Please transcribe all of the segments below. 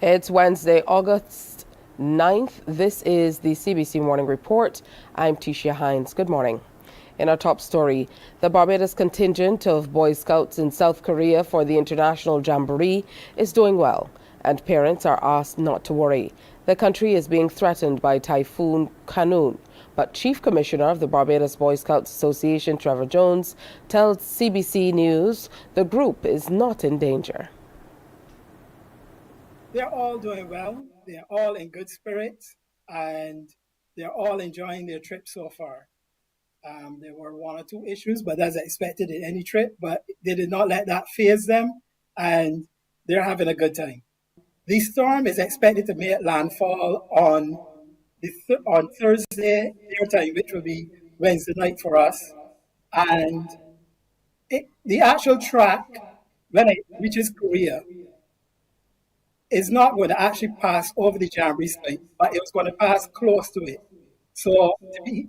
It's Wednesday, August 9th. This is the CBC Morning Report. I'm Tisha Hines. Good morning. In our top story, the Barbados contingent of Boy Scouts in South Korea for the International Jamboree is doing well, and parents are asked not to worry. The country is being threatened by Typhoon Khanun, but Chief Commissioner of the Barbados Boy Scouts Association, Trevor Jones, tells CBC News the group is not in danger. They're all doing well. They're all in good spirits, and they're all enjoying their trip so far. There were one or two issues, but as expected in any trip, but they did not let that faze them, and they're having a good time. The storm is expected to make landfall on Thursday their time, which will be Wednesday night for us. And the actual track, when it reaches Korea, is not going to actually pass over the Jamboree site, but it was going to pass close to it. So to be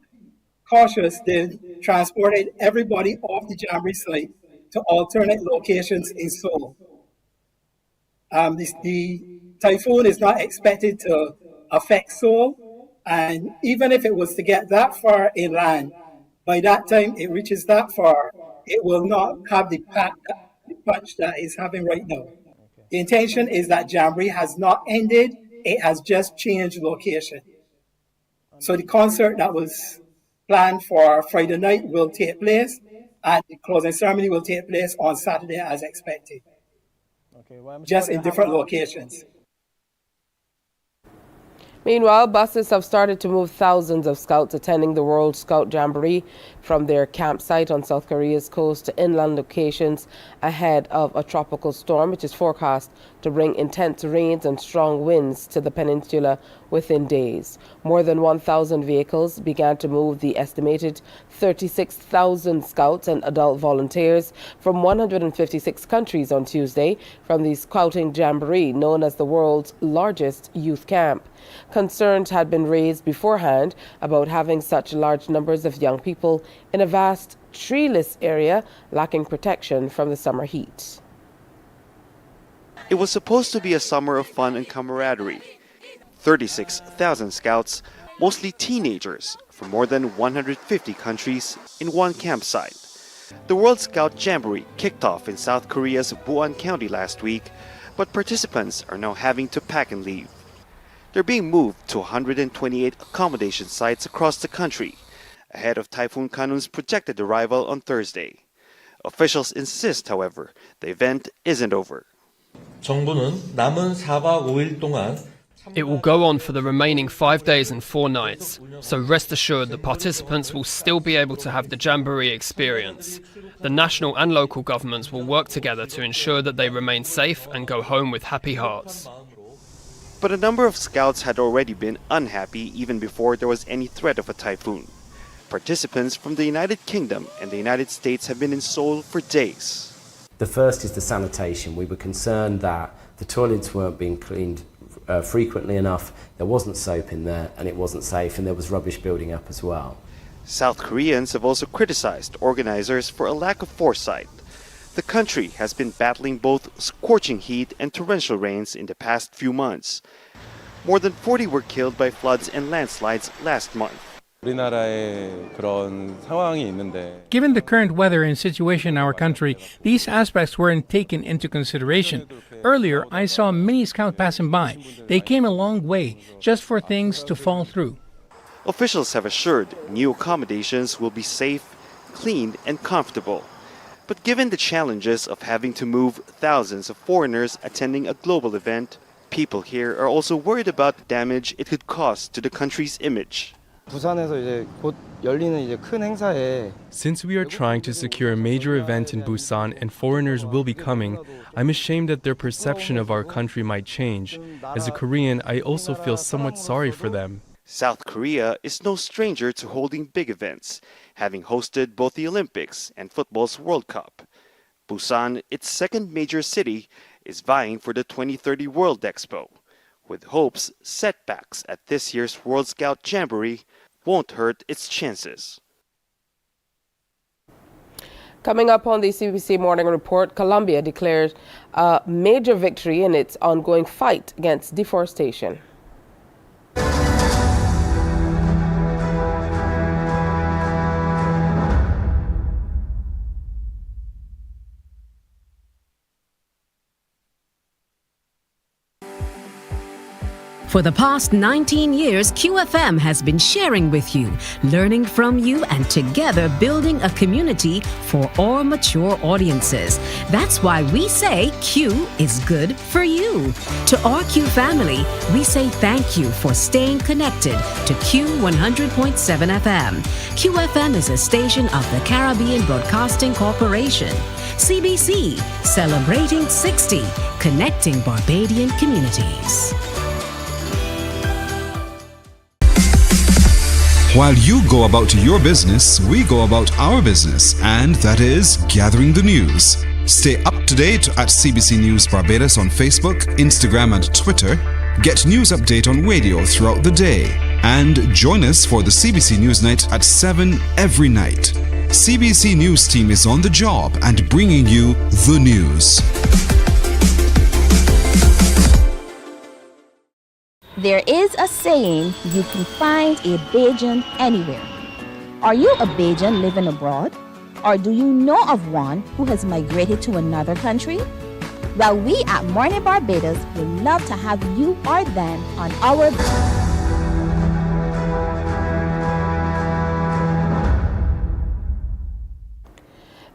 cautious, they transported everybody off the Jamboree site to alternate locations in Seoul. The typhoon is not expected to affect Seoul, and even if it was to get that far inland, by that time it reaches that far, it will not have the punch that it's having right now. The intention is that Jamboree has not ended, it has just changed location. So the concert that was planned for Friday night will take place, and the closing ceremony will take place on Saturday as expected, just in different locations. Meanwhile, buses have started to move thousands of scouts attending the World Scout Jamboree from their campsite on South Korea's coast to inland locations ahead of a tropical storm which is forecast to bring intense rains and strong winds to the peninsula within days. More than 1,000 vehicles began to move the estimated 36,000 scouts and adult volunteers from 156 countries on Tuesday from the Scouting Jamboree, known as the world's largest youth camp. Concerns had been raised beforehand about having such large numbers of young people in a vast treeless area lacking protection from the summer heat. It was supposed to be a summer of fun and camaraderie. 36,000 scouts, mostly teenagers from more than 150 countries, in one campsite. The World Scout Jamboree kicked off in South Korea's Busan County last week, but participants are now having to pack and leave. They're being moved to 128 accommodation sites across the country, ahead of Typhoon Khanun's projected arrival on Thursday. Officials insist, however, the event isn't over. 정부는 남은 4박 5일 동안 It will go on for the remaining 5 days and 4 nights, so rest assured the participants will still be able to have the Jamboree experience. The national and local governments will work together to ensure that they remain safe and go home with happy hearts. But a number of scouts had already been unhappy even before there was any threat of a typhoon. Participants from the United Kingdom and the United States have been in Seoul for days. The first is the sanitation. We were concerned that the toilets weren't being cleaned frequently enough, there wasn't soap in there, and it wasn't safe, and there was rubbish building up as well. South Koreans have also criticized organizers for a lack of foresight. The country has been battling both scorching heat and torrential rains in the past few months. More than 40 were killed by floods and landslides last month. Given the current weather and situation in our country, these aspects weren't taken into consideration. Earlier, I saw many scouts passing by. They came a long way just for things to fall through. Officials have assured new accommodations will be safe, clean, and comfortable. But given the challenges of having to move thousands of foreigners attending a global event, people here are also worried about the damage it could cause to the country's image. Since we are trying to secure a major event in Busan and foreigners will be coming, I'm ashamed that their perception of our country might change. As a Korean, I also feel somewhat sorry for them. South Korea is no stranger to holding big events, having hosted both the Olympics and football's World Cup. Busan, its second major city, is vying for the 2030 World Expo, with hopes setbacks at this year's World Scout Jamboree won't hurt its chances. Coming up on the CBC Morning Report, Colombia declared a major victory in its ongoing fight against deforestation. For the past 19 years, QFM has been sharing with you, learning from you, and together building a community for all mature audiences. That's why we say Q is good for you. To our Q family, we say thank you for staying connected to Q 100.7 FM. QFM is a station of the Caribbean Broadcasting Corporation. CBC, celebrating 60, connecting Barbadian communities. While you go about your business, we go about our business, and that is gathering the news. Stay up to date at CBC News Barbados on Facebook, Instagram, and Twitter. Get news update on radio throughout the day. And join us for the CBC News Night at 7 every night. CBC News team is on the job and bringing you the news. There is a saying, you can find a Bajan anywhere. Are you a Bajan living abroad? Or do you know of one who has migrated to another country? Well, we at Mornin Barbados would love to have you or them on our...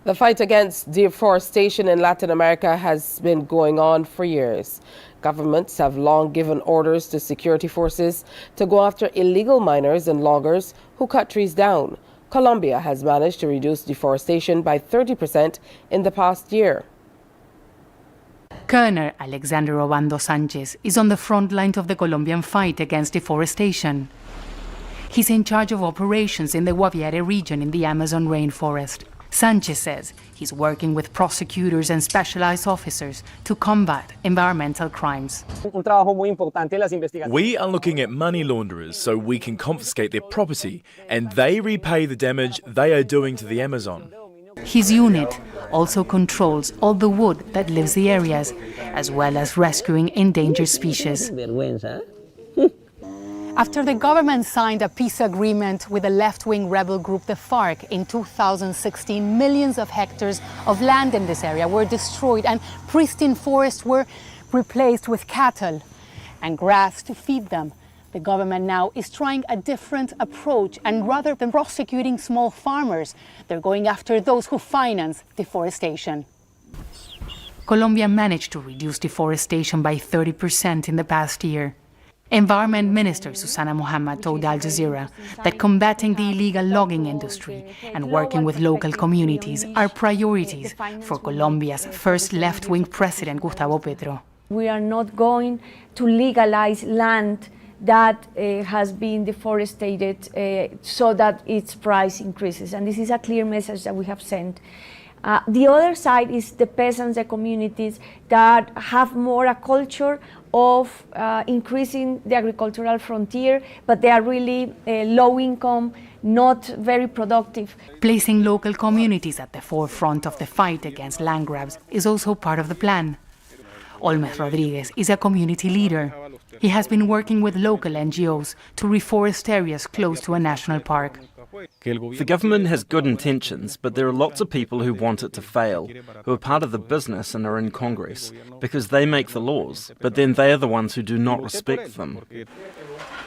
The fight against deforestation in Latin America has been going on for years. Governments have long given orders to security forces to go after illegal miners and loggers who cut trees down. Colombia has managed to reduce deforestation by 30% in the past year. Colonel Alexander Obando Sanchez is on the front line of the Colombian fight against deforestation. He's in charge of operations in the Guaviare region in the Amazon rainforest. Sanchez says he's working with prosecutors and specialized officers to combat environmental crimes. We are looking at money launderers so we can confiscate their property and they repay the damage they are doing to the Amazon. His unit also controls all the wood that leaves the areas, as well as rescuing endangered species. After the government signed a peace agreement with the left-wing rebel group the FARC in 2016, millions of hectares of land in this area were destroyed and pristine forests were replaced with cattle and grass to feed them. The government now is trying a different approach, and rather than prosecuting small farmers, they're going after those who finance deforestation. Colombia managed to reduce deforestation by 30% in the past year. Environment Minister Susana Mohammed told Al Jazeera that combating the illegal logging industry and working with local communities are priorities for Colombia's first left-wing president, Gustavo Petro. We are not going to legalize land that has been deforested so that its price increases. And this is a clear message that we have sent. The other side is the peasants, the communities that have more a culture of increasing the agricultural frontier, but they are really low income, not very productive. Placing local communities at the forefront of the fight against land grabs is also part of the plan. Olmes Rodriguez is a community leader. He has been working with local NGOs to reforest areas close to a national park. The government has good intentions, but there are lots of people who want it to fail, who are part of the business and are in Congress, because they make the laws, but then they are the ones who do not respect them.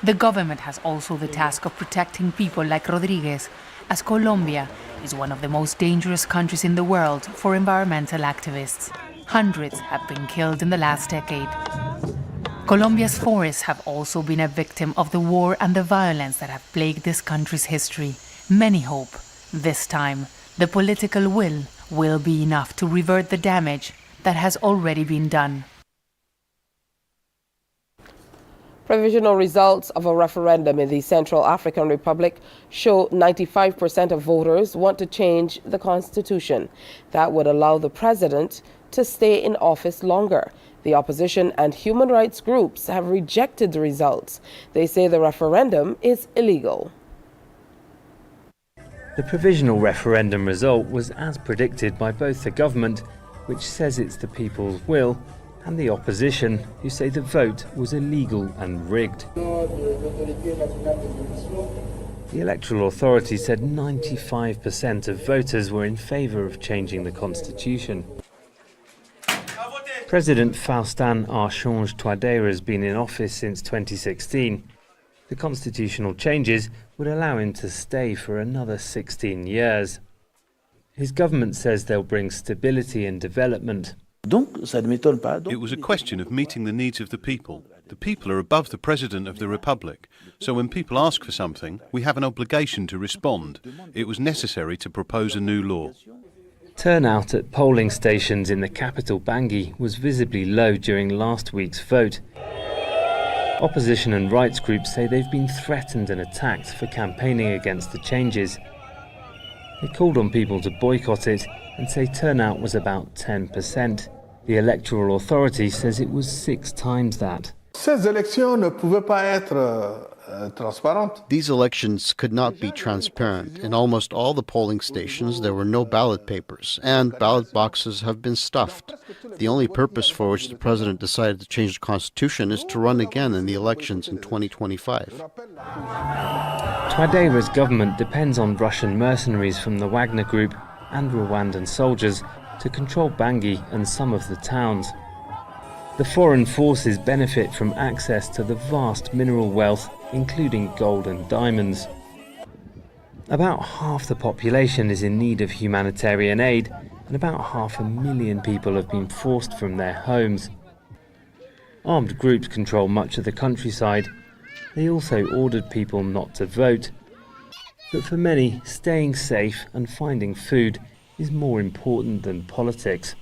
The government has also the task of protecting people like Rodriguez, as Colombia is one of the most dangerous countries in the world for environmental activists. Hundreds have been killed in the last decade. Colombia's forests have also been a victim of the war and the violence that have plagued this country's history. Many hope, this time, the political will be enough to revert the damage that has already been done. Provisional results of a referendum in the Central African Republic show 95% of voters want to change the constitution. That would allow the president to stay in office longer. The opposition and human rights groups have rejected the results. They say the referendum is illegal. The provisional referendum result was as predicted by both the government, which says it's the people's will, and the opposition, who say the vote was illegal and rigged. The electoral authority said 95% of voters were in favour of changing the constitution. President Faustin Archange Touadéra has been in office since 2016. The constitutional changes would allow him to stay for another 16 years. His government says they'll bring stability and development. It was a question of meeting the needs of the people. The people are above the President of the Republic, so when people ask for something, we have an obligation to respond. It was necessary to propose a new law. Turnout at polling stations in the capital Bangui was visibly low during last week's vote. Opposition and rights groups say they've been threatened and attacked for campaigning against the changes. They called on people to boycott it and say turnout was about 10%. The electoral authority says it was 6 times that. These elections could not be transparent. In almost all the polling stations, there were no ballot papers, and ballot boxes have been stuffed. The only purpose for which the president decided to change the constitution is to run again in the elections in 2025. Touadéra's government depends on Russian mercenaries from the Wagner Group and Rwandan soldiers to control Bangui and some of the towns. The foreign forces benefit from access to the vast mineral wealth, including gold and diamonds. About half the population is in need of humanitarian aid, and about 500,000 people have been forced from their homes. Armed groups control much of the countryside. They also ordered people not to vote. But for many, staying safe and finding food is more important than politics.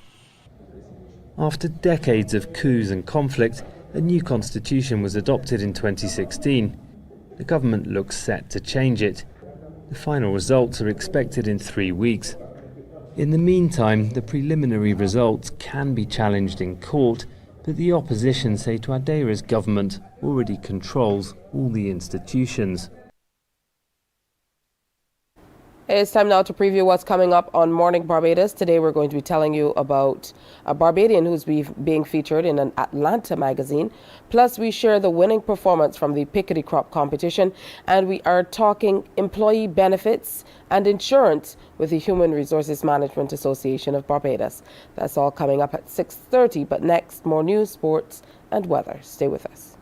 After decades of coups and conflict, a new constitution was adopted in 2016. The government looks set to change it. The final results are expected in 3 weeks. In the meantime, the preliminary results can be challenged in court, but the opposition say Touadéra's government already controls all the institutions. It's time now to preview what's coming up on Morning Barbados. Today we're going to be telling you about a Barbadian who's being featured in an Atlanta magazine. Plus we share the winning performance from the Pickety Crop competition, and we are talking employee benefits and insurance with the Human Resources Management Association of Barbados. That's all coming up at 6:30, but next, more news, sports and weather. Stay with us.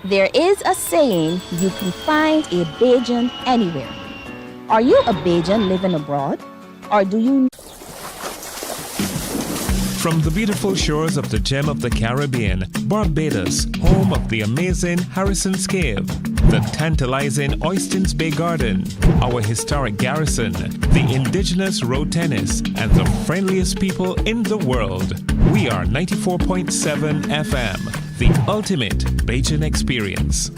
There is a saying, you can find a Bajan anywhere. Are you a Bajan living abroad? Or do you... From the beautiful shores of the gem of the Caribbean, Barbados, home of the amazing Harrison's Cave, the tantalizing Oystins Bay Garden, our historic garrison, the indigenous road tennis, and the friendliest people in the world. We are 94.7 FM, the ultimate Bajan experience.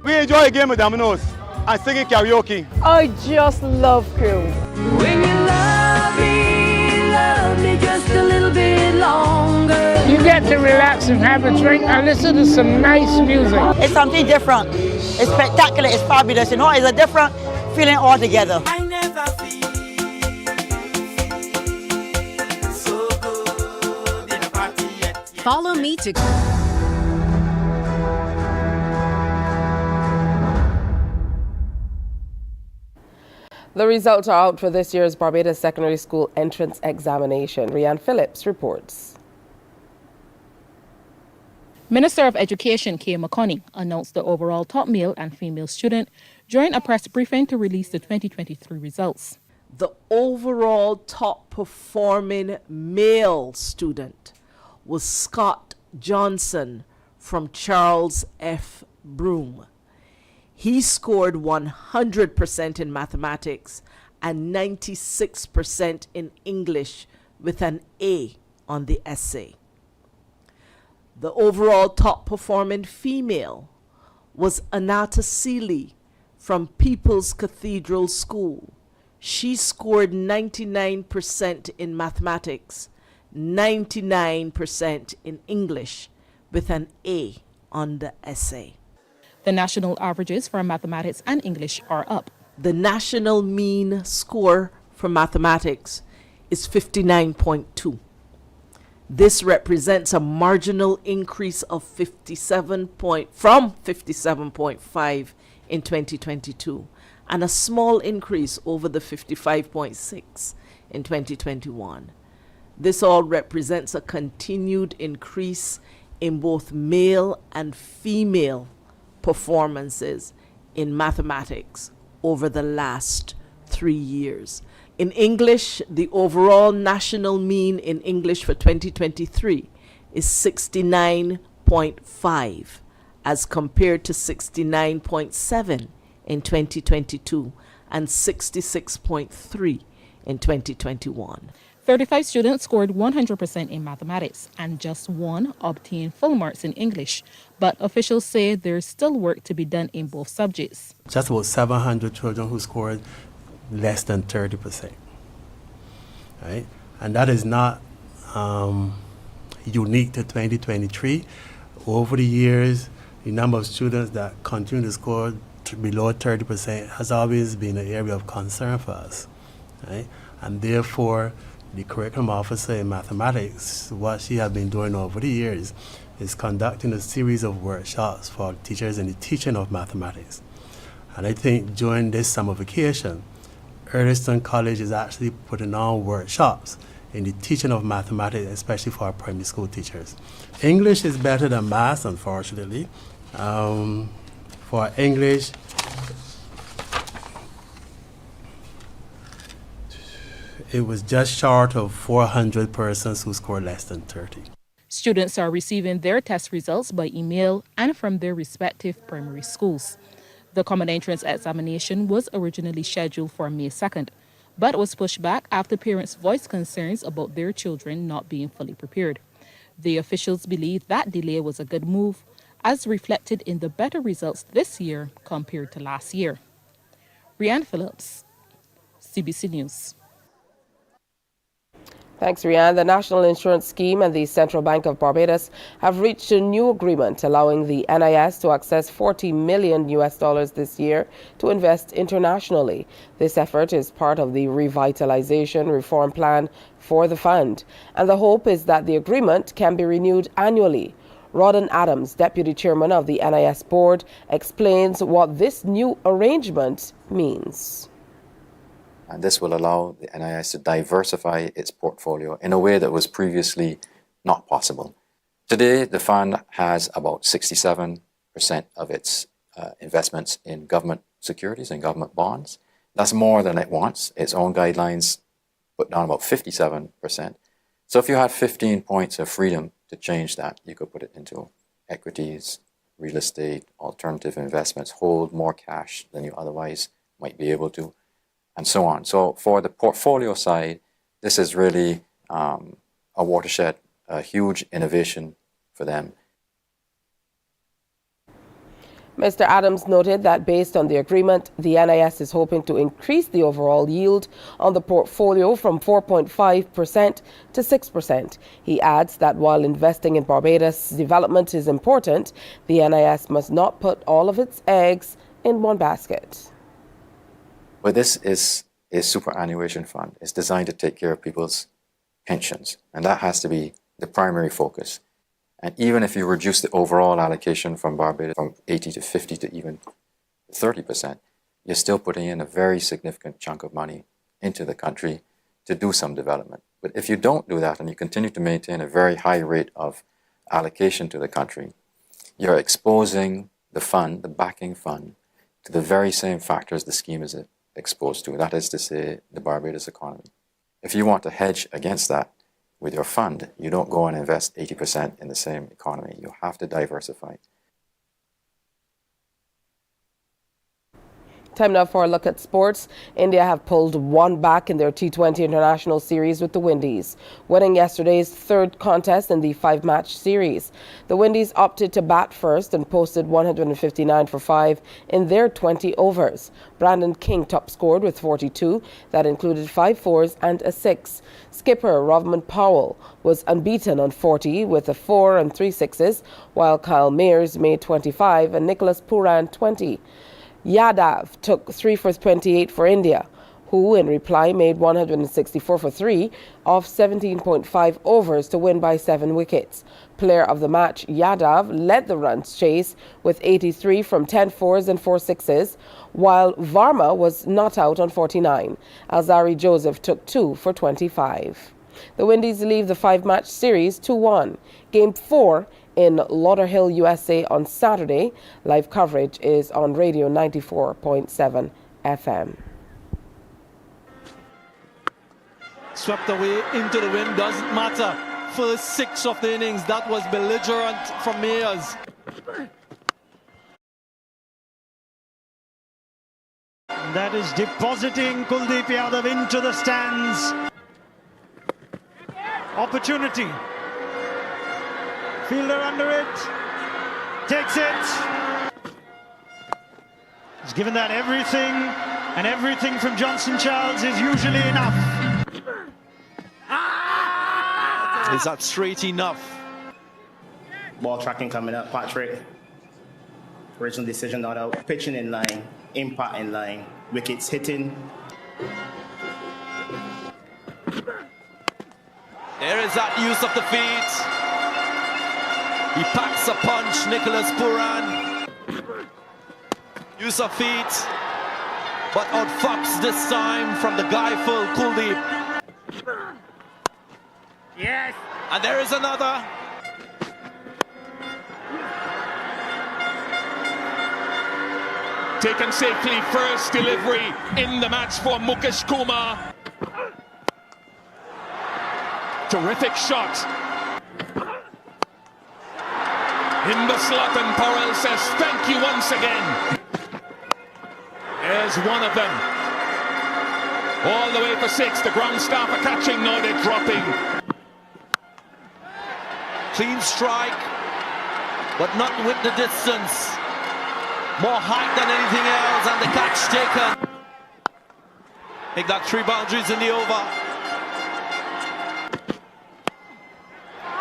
We enjoy a game of dominoes and singing karaoke. I just love cruise. When you love me just a little bit longer. You get to relax and have a drink and listen to some nice music. It's something different. It's spectacular. It's fabulous. You know, it's a different feeling altogether. I never feel so good in a party yet. Follow me to... The results are out for this year's Barbados Secondary School entrance examination. Rianne Phillips reports. Minister of Education Kay McConney announced the overall top male and female student during a press briefing to release the 2023 results. The overall top performing male student was Scott Johnson from Charles F. Broome. He scored 100% in mathematics and 96% in English with an A on the essay. The overall top performing female was Anata Seeley from People's Cathedral School. She scored 99% in mathematics, 99% in English with an A on the essay. The national averages for mathematics and English are up. The national mean score for mathematics is 59.2. This represents a marginal increase of from 57.5 in 2022 and a small increase over the 55.6 in 2021. This all represents a continued increase in both male and female performances in mathematics over the last 3 years. In English, the overall national mean in English for 2023 is 69.5 as compared to 69.7 in 2022 and 66.3 in 2021. 35 students scored 100% in mathematics and just one obtained full marks in English, but officials say there's still work to be done in both subjects. Just about 700 children who scored less than 30%, right? And that is not unique to 2023. Over the years, the number of students that continue to score below 30% has always been an area of concern for us, right? And therefore, the curriculum officer in mathematics, what she has been doing over the years is conducting a series of workshops for teachers in the teaching of mathematics. And I think during this summer vacation, Earlston College is actually putting on workshops in the teaching of mathematics, especially for our primary school teachers. English is better than math, unfortunately. For English, it was just short of 400 persons who scored less than 30. Students are receiving their test results by email and from their respective primary schools. The common entrance examination was originally scheduled for May 2nd, but was pushed back after parents voiced concerns about their children not being fully prepared. The officials believe that delay was a good move, as reflected in the better results this year compared to last year. Rianne Phillips, CBC News. Thanks, Rianne. The National Insurance Scheme and the Central Bank of Barbados have reached a new agreement allowing the NIS to access $40 million this year to invest internationally. This effort is part of the revitalization reform plan for the fund, and the hope is that the agreement can be renewed annually. Rodden Adams, Deputy Chairman of the NIS Board, explains what this new arrangement means. And this will allow the NIS to diversify its portfolio in a way that was previously not possible. Today, the fund has about 67% of its investments in government securities and government bonds. That's more than it wants. Its own guidelines put down about 57%. So if you had 15 points of freedom to change that, you could put it into equities, real estate, alternative investments, hold more cash than you otherwise might be able to, and so on. So for the portfolio side, This is really a watershed, a huge innovation for them. Mr. Adams noted that based on the agreement, the NIS is hoping to increase the overall yield on the portfolio from 4.5% to 6%. He adds that while investing in Barbados' development is important, the NIS must not put all of its eggs in one basket. But this is a superannuation fund. It's designed to take care of people's pensions, and that has to be the primary focus. And even if you reduce the overall allocation from Barbados from 80 to 50 to even 30%, you're still putting in a very significant chunk of money into the country to do some development. But if you don't do that and you continue to maintain a very high rate of allocation to the country, you're exposing the fund, the backing fund, to the very same factors the scheme is exposed to. That is to say, the Barbados economy. If you want to hedge against that, with your fund, you don't go and invest 80% in the same economy. You have to diversify. Time now for a look at sports. India have pulled one back in their T20 international series with the Windies, winning yesterday's third contest in the 5-match series. The Windies opted to bat first and posted 159 for 5 in their 20 overs. Brandon King top scored with 42. That included 5 fours and a 6. Skipper Rovman Powell was unbeaten on 40 with a 4 and 3 sixes, while Kyle Mears made 25 and Nicholas Pooran 20. Yadav took 3 for 28 for India, who in reply made 164 for 3 off 17.5 overs to win by 7 wickets. Player of the match, Yadav led the runs chase with 83 from 10 fours and 4 sixes, while Varma was not out on 49. Alzari Joseph took 2 for 25. The Windies leave the 5-match series 2-1. Game 4 in Lauderhill, USA on Saturday. Live coverage is on Radio 94.7 FM. Swept away into the wind, doesn't matter. First 6 of the innings, that was belligerent from Mayers. That is depositing Kuldeep Yadav into the stands. Opportunity. Fielder under it. Takes it. He's given that everything, and everything from Johnson Charles is usually enough. Is that straight enough? Ball tracking coming up, Patrick. Original decision not out. Pitching in line, impact in line, wickets hitting. There is that use of the feet. He packs a punch, Nicholas Pooran. Use of feet, but outfoxed this time from the guyful Kuldeep. Yes. And there is another. Taken safely, first delivery in the match for Mukesh Kumar. Terrific shot. In the slot, and Porrell says thank you once again. There's one of them. All the way for 6. The ground staff are catching, now they're dropping. Clean strike, but not with the distance. More height than anything else, and the catch taken. Make that 3 boundaries in the over.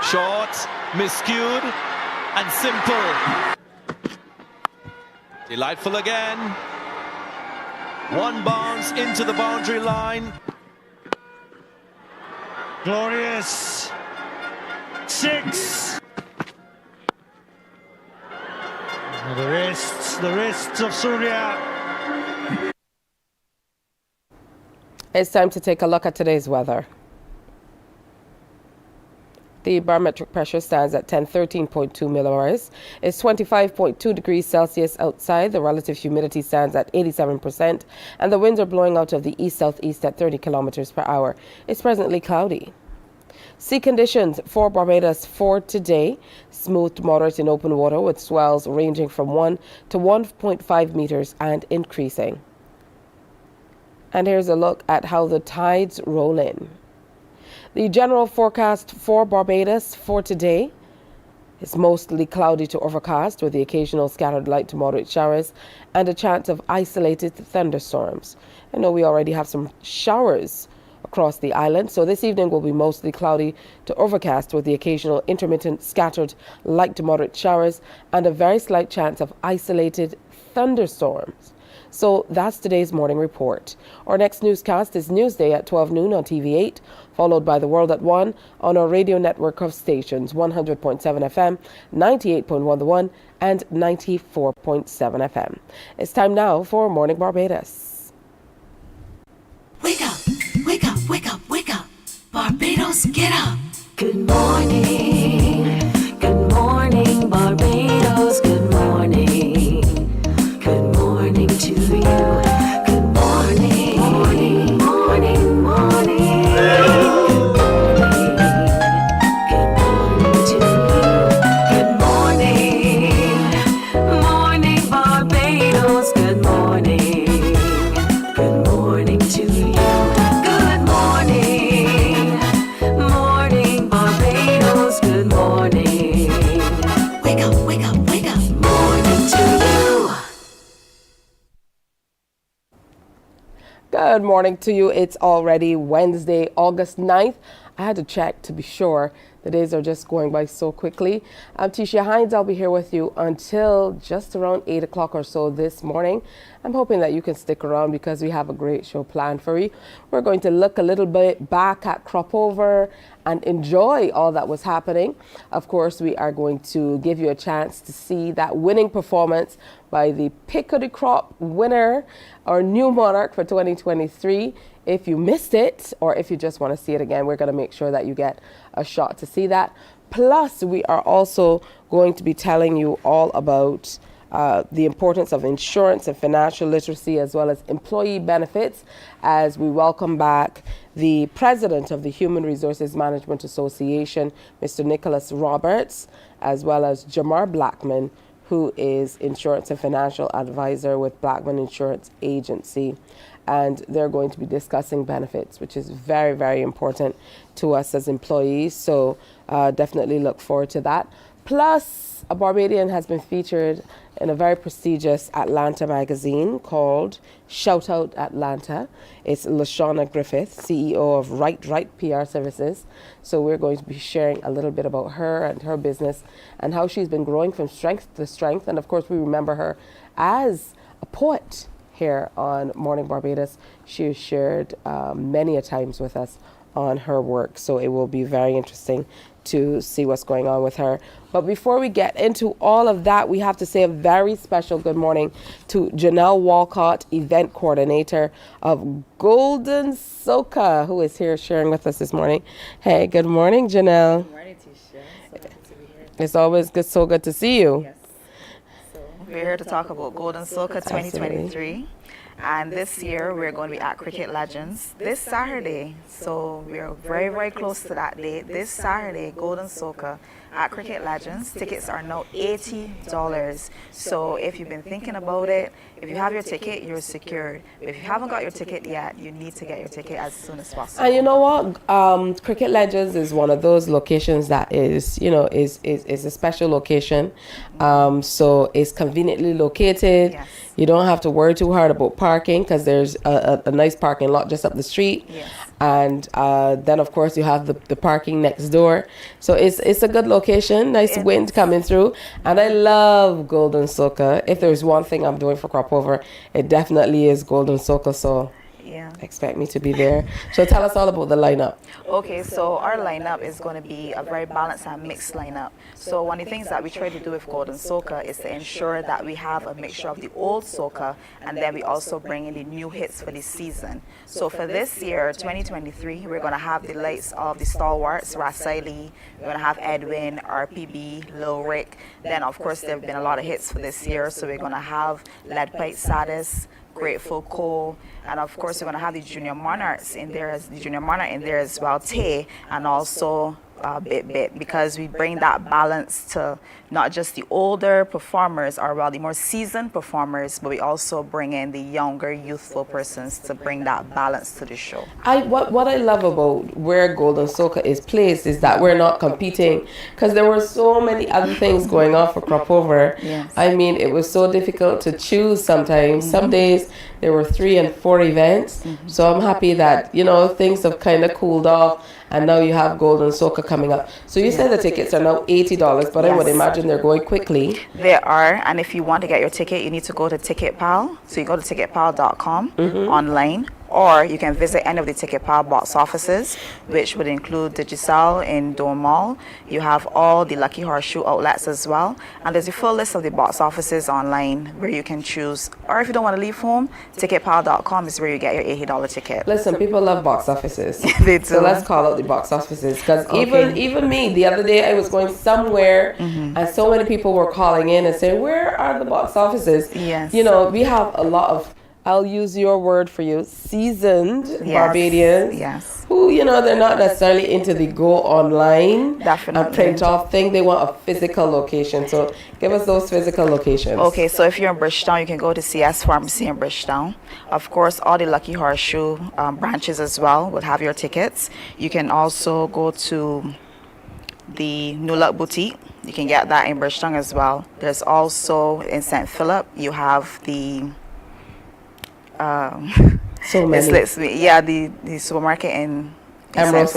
Short, miscued, and simple. Delightful again. 1 bounce into the boundary line. Glorious. 6. The wrists of Surya. It's time to take a look at today's weather. The barometric pressure stands at 1013.2 millibars. It's 25.2 degrees Celsius outside. The relative humidity stands at 87%, and the winds are blowing out of the east-southeast at 30 kilometers per hour. It's presently cloudy. Sea conditions for Barbados for today: smooth to moderate in open water with swells ranging from 1 to 1.5 meters and increasing. And here's a look at how the tides roll in. The general forecast for Barbados for today is mostly cloudy to overcast with the occasional scattered light to moderate showers and a chance of isolated thunderstorms. I know we already have some showers across the island, so this evening will be mostly cloudy to overcast with the occasional intermittent scattered light to moderate showers and a very slight chance of isolated thunderstorms. So that's today's morning report. Our next newscast is Newsday at 12 noon on TV8, followed by The World at 1 on our radio network of stations, 100.7 FM, 98.1 The One, and 94.7 FM. It's time now for Morning Barbados. Wake up, wake up, wake up, wake up. Barbados, get up. Good morning. Good morning, Barbados. Good morning. Good morning to you. Good morning. Morning, morning, morning. Good morning to you. Good morning. Morning, Barbados. Good morning. Good morning to you. Good morning. Morning, Barbados. Good morning. Wake up, wake up, wake up. Morning to you. Good morning to you. It's already Wednesday, August 9th. I had to check to be sure. The days are just going by so quickly. I'm Tisha Hines. I'll be here with you until just around 8 o'clock or so this morning. I'm hoping that you can stick around because we have a great show planned for you. We're going to look a little bit back at crop over and enjoy all that was happening. Of course, we are going to give you a chance to see that winning performance by the pick of the crop winner, our new monarch for 2023. If you missed it or if you just want to see it again, we're going to make sure that you get a shot to see that. Plus, we are also going to be telling you all about the importance of insurance and financial literacy as well as employee benefits as we welcome back the president of the Human Resources Management Association, Mr. Nicholas Roberts, as well as Jamar Blackman, who is insurance and financial advisor with Blackman Insurance Agency. And they're going to be discussing benefits, which is very, very important to us as employees. So definitely look forward to that. Plus, a Barbadian has been featured in a very prestigious Atlanta magazine called Shout Out Atlanta. It's Lashawna Griffith, CEO of Right PR Services. So we're going to be sharing a little bit about her and her business and how she's been growing from strength to strength. And of course, we remember her as a poet here on Morning Barbados. She has shared many a times with us on her work. So it will be very interesting to see what's going on with her. But before we get into all of that, we have to say a very special good morning to Janelle Walcott, event coordinator of Golden Soca, who is here sharing with us this morning. Hey, good morning, Janelle. Good morning, Tisha. So good to be here. It's always so good to see you. Yes. So we're here to talk about Golden Soca 2023. And this year we're going to be at Cricket Legends this Saturday. So we're very, very close to that date. This Saturday, Golden Soca at Cricket Legends. Tickets are now $80. So if you've been thinking about it, if you have your ticket, you're secured. But if you haven't got your ticket yet, you need to get your ticket as soon as possible. And you know what? Cricket Legends is one of those locations that is a special location. So it's conveniently located. Yes. You don't have to worry too hard about parking because there's a nice parking lot just up the street. Yes. And then, of course, you have the parking next door. So it's a good location, nice wind coming through. And I love Golden Soca. If there's one thing I'm doing for Crop Over, it definitely is Golden Soca. So yeah, expect me to be there. So tell us all about the lineup. Okay, so our lineup is going to be a very balanced and mixed lineup. So one of the things that we try to do with Golden Soca is to ensure that we have a mixture of the old soca, and then we also bring in the new hits for this season. So for this year, 2023, we're going to have the likes of the stalwarts, Rasaili, we're going to have Edwin, RPB, Lil Rick. Then of course there have been a lot of hits for this year, so we're going to have Lead Pipe Saddis, Grateful Cole, and of course we're going to have the Junior Monarchs in there as well, Tay, and also bit because we bring that balance to not just the older performers or well the more seasoned performers, but we also bring in the younger youthful persons to bring that balance to the show. What I love about where Golden Soca is placed is that we're not competing, because there were so many other things going on for Crop Over. Yes. I mean, it was so difficult to choose sometimes. Some days there were 3 and 4 events. So I'm happy that, you know, things have kind of cooled off, and now you have Golden Soca coming up. So you said the tickets are now $80, but I would imagine they're going quickly. They are, and if you want to get your ticket, you need to go to TicketPal. So you go to ticketpal.com online, or you can visit any of the TicketPal box offices, which would include Digicel in Dome Mall. You have all the Lucky Horseshoe outlets as well, and there's a full list of the box offices online where you can choose. Or if you don't want to leave home, ticketpal.com is where you get your $80 ticket. Listen, people love box offices. They do. So let's call out the box offices, because even me, the other day I was going somewhere and so many people were calling in and saying, where are the box offices? Yes. You know, we have a lot of, I'll use your word for you, seasoned Barbadians who, you know, they're not necessarily into the go online and print off thing. They want a physical location. So give us those physical locations. Okay, so if you're in Bridgetown, you can go to CS Pharmacy in Bridgetown. Of course, all the Lucky Horseshoe branches as well would have your tickets. You can also go to the New Look Boutique. You can get that in Bridgetown as well. There's also in St. Philip, you have the so many. The supermarket in Emerald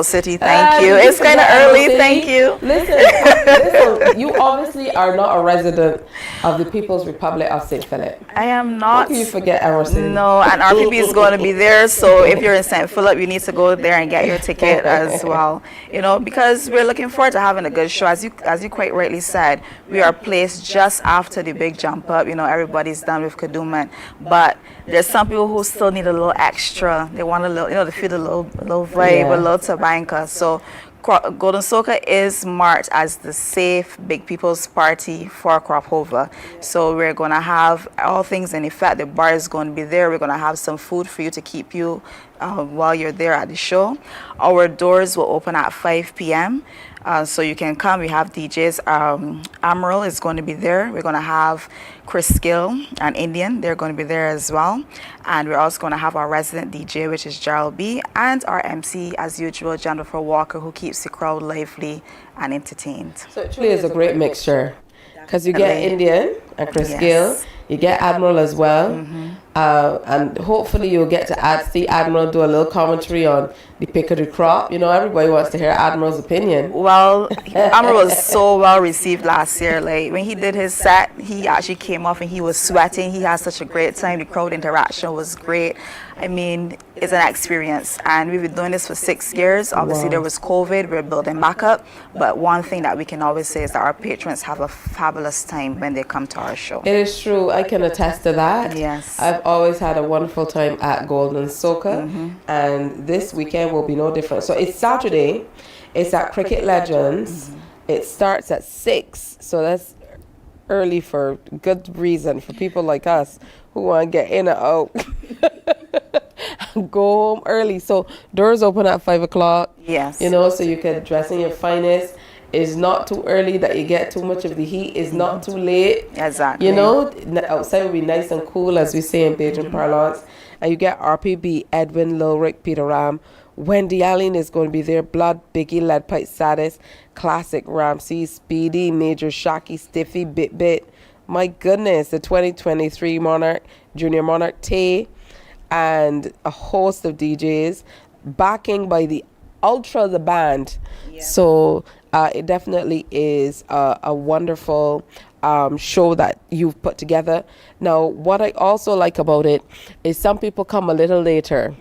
City. Thank you. It's kind of early. Thank you. Listen, you obviously are not a resident of the People's Republic of St. Philip. I am not. How can you forget Emerald City? No, and RPB is going to be there. So if you're in St. Philip, you need to go there and get your ticket as well. You know, because we're looking forward to having a good show. As you quite rightly said, we are placed just after the big jump up. You know, everybody's done with Kadooment, but there's some people who still need a little extra. They want a little, you know, to feel a little vibe, a little tabanka. So Golden Soca is marked as the safe big people's party for Crop Over. So we're going to have all things in effect. The bar is going to be there. We're going to have some food for you to keep you while you're there at the show. Our doors will open at 5 p.m. So you can come. We have DJs. Amaral is going to be there. We're going to have Chris Gill and Indian. They're going to be there as well. And we're also going to have our resident DJ, which is Gerald B. And our MC, as usual, Jennifer Walker, who keeps the crowd lively and entertained. So it truly is a great mixture, because you get Indian and Chris Gill. You get Admiral as well. And hopefully you'll get to see Admiral do a little commentary on the pick of the crop. You know, everybody wants to hear Admiral's opinion. Well, Admiral was so well received last year. Like, when he did his set, he actually came off and he was sweating. He had such a great time. The crowd interaction was great. I mean, it's an experience, and we've been doing this for 6 years. Obviously, there was COVID. We're building back up. But one thing that we can always say is that our patrons have a fabulous time when they come to our show. It is true. I can attest to that. Yes. I've always had a wonderful time at Golden Soca, and this weekend will be no different. So it's Saturday. It's at Cricket Legends. It starts at 6, so that's early for good reason for people like us who want to get in and out. Go home early. So doors open at 5 o'clock. Yes. You know, so you can dress in your finest. It's not too early that you get too much of the heat. It's not too late. Exactly. You know, outside will be nice and cool, as we say in Bajan parlance. And you get RPB, Edwin, Lilrick, Peter Ram. Wendy Allen is going to be there. Blood, Biggie, Lead Pipe, Saddis, Classic, Ramsey, Speedy, Major, Shaki, Stiffy, Bit. My goodness, the 2023 Monarch, Junior Monarch, Tay, and a host of DJs, backing by the Ultra, the band. Yeah. So it definitely is a wonderful show that you've put together. Now, what I also like about it is some people come a little later.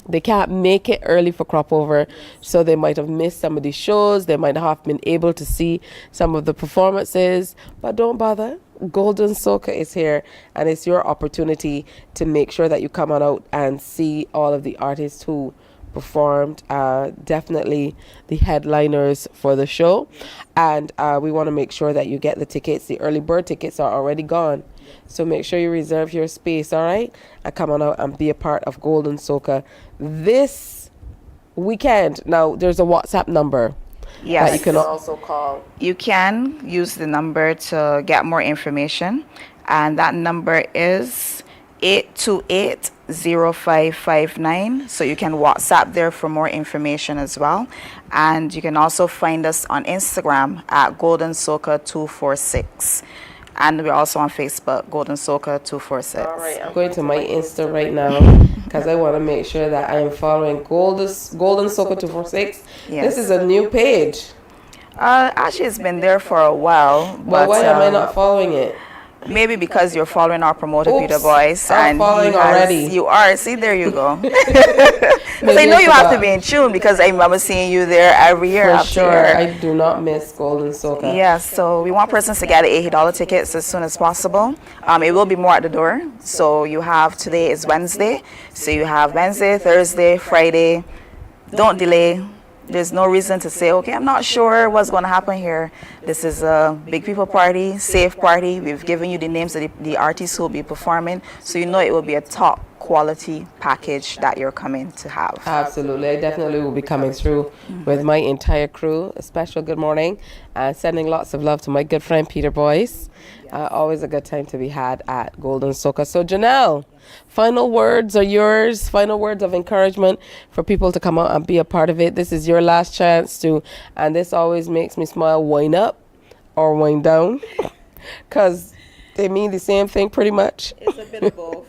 They can't make it early for Crop Over, so they might have missed some of the shows. They might not have been able to see some of the performances, but don't bother. Golden Soca is here, and it's your opportunity to make sure that you come on out and see all of the artists who performed, definitely the headliners for the show. And we want to make sure that you get the tickets. The early bird tickets are already gone, so make sure you reserve your space, all right? And come on out and be a part of Golden Soca this weekend. Now, there's a WhatsApp number. Yes. that you can also call? You can use the number to get more information, and that number is 828-0559. So you can WhatsApp there for more information as well. And you can also find us on Instagram at Golden Soca 246. And we're also on Facebook, Golden Soca 246. All right, I'm going to my Insta right now because I want to make sure that I am following Golden Soca 246. Yes. This is a new page. Actually, it's been there for a while. But why am I not following it? Maybe because you're following our promoter, Oops, Peter Boyce. I'm following already. You are. See, there you go. Because I know you have to be in tune because I remember seeing you there every year. For sure. I do not miss Golden Soca. Yes, so we want persons to get $80 tickets as soon as possible. It will be more at the door. So you have, today is Wednesday. So you have Wednesday, Thursday, Friday. Don't delay. There's no reason to say, okay, I'm not sure what's going to happen here. This is a big people party, safe party. We've given you the names of the artists who will be performing, so you know it will be a top quality package that you're coming to have. Absolutely. I definitely will be coming through with my entire crew. A special good morning and sending lots of love to my good friend Peter Boyce. Always a good time to be had at Golden Soca. So Janelle, final words are yours. Final words of encouragement for people to come out and be a part of it. This is your last chance to, and this always makes me smile, wind up or wind down, because they mean the same thing pretty much. It's a bit of both.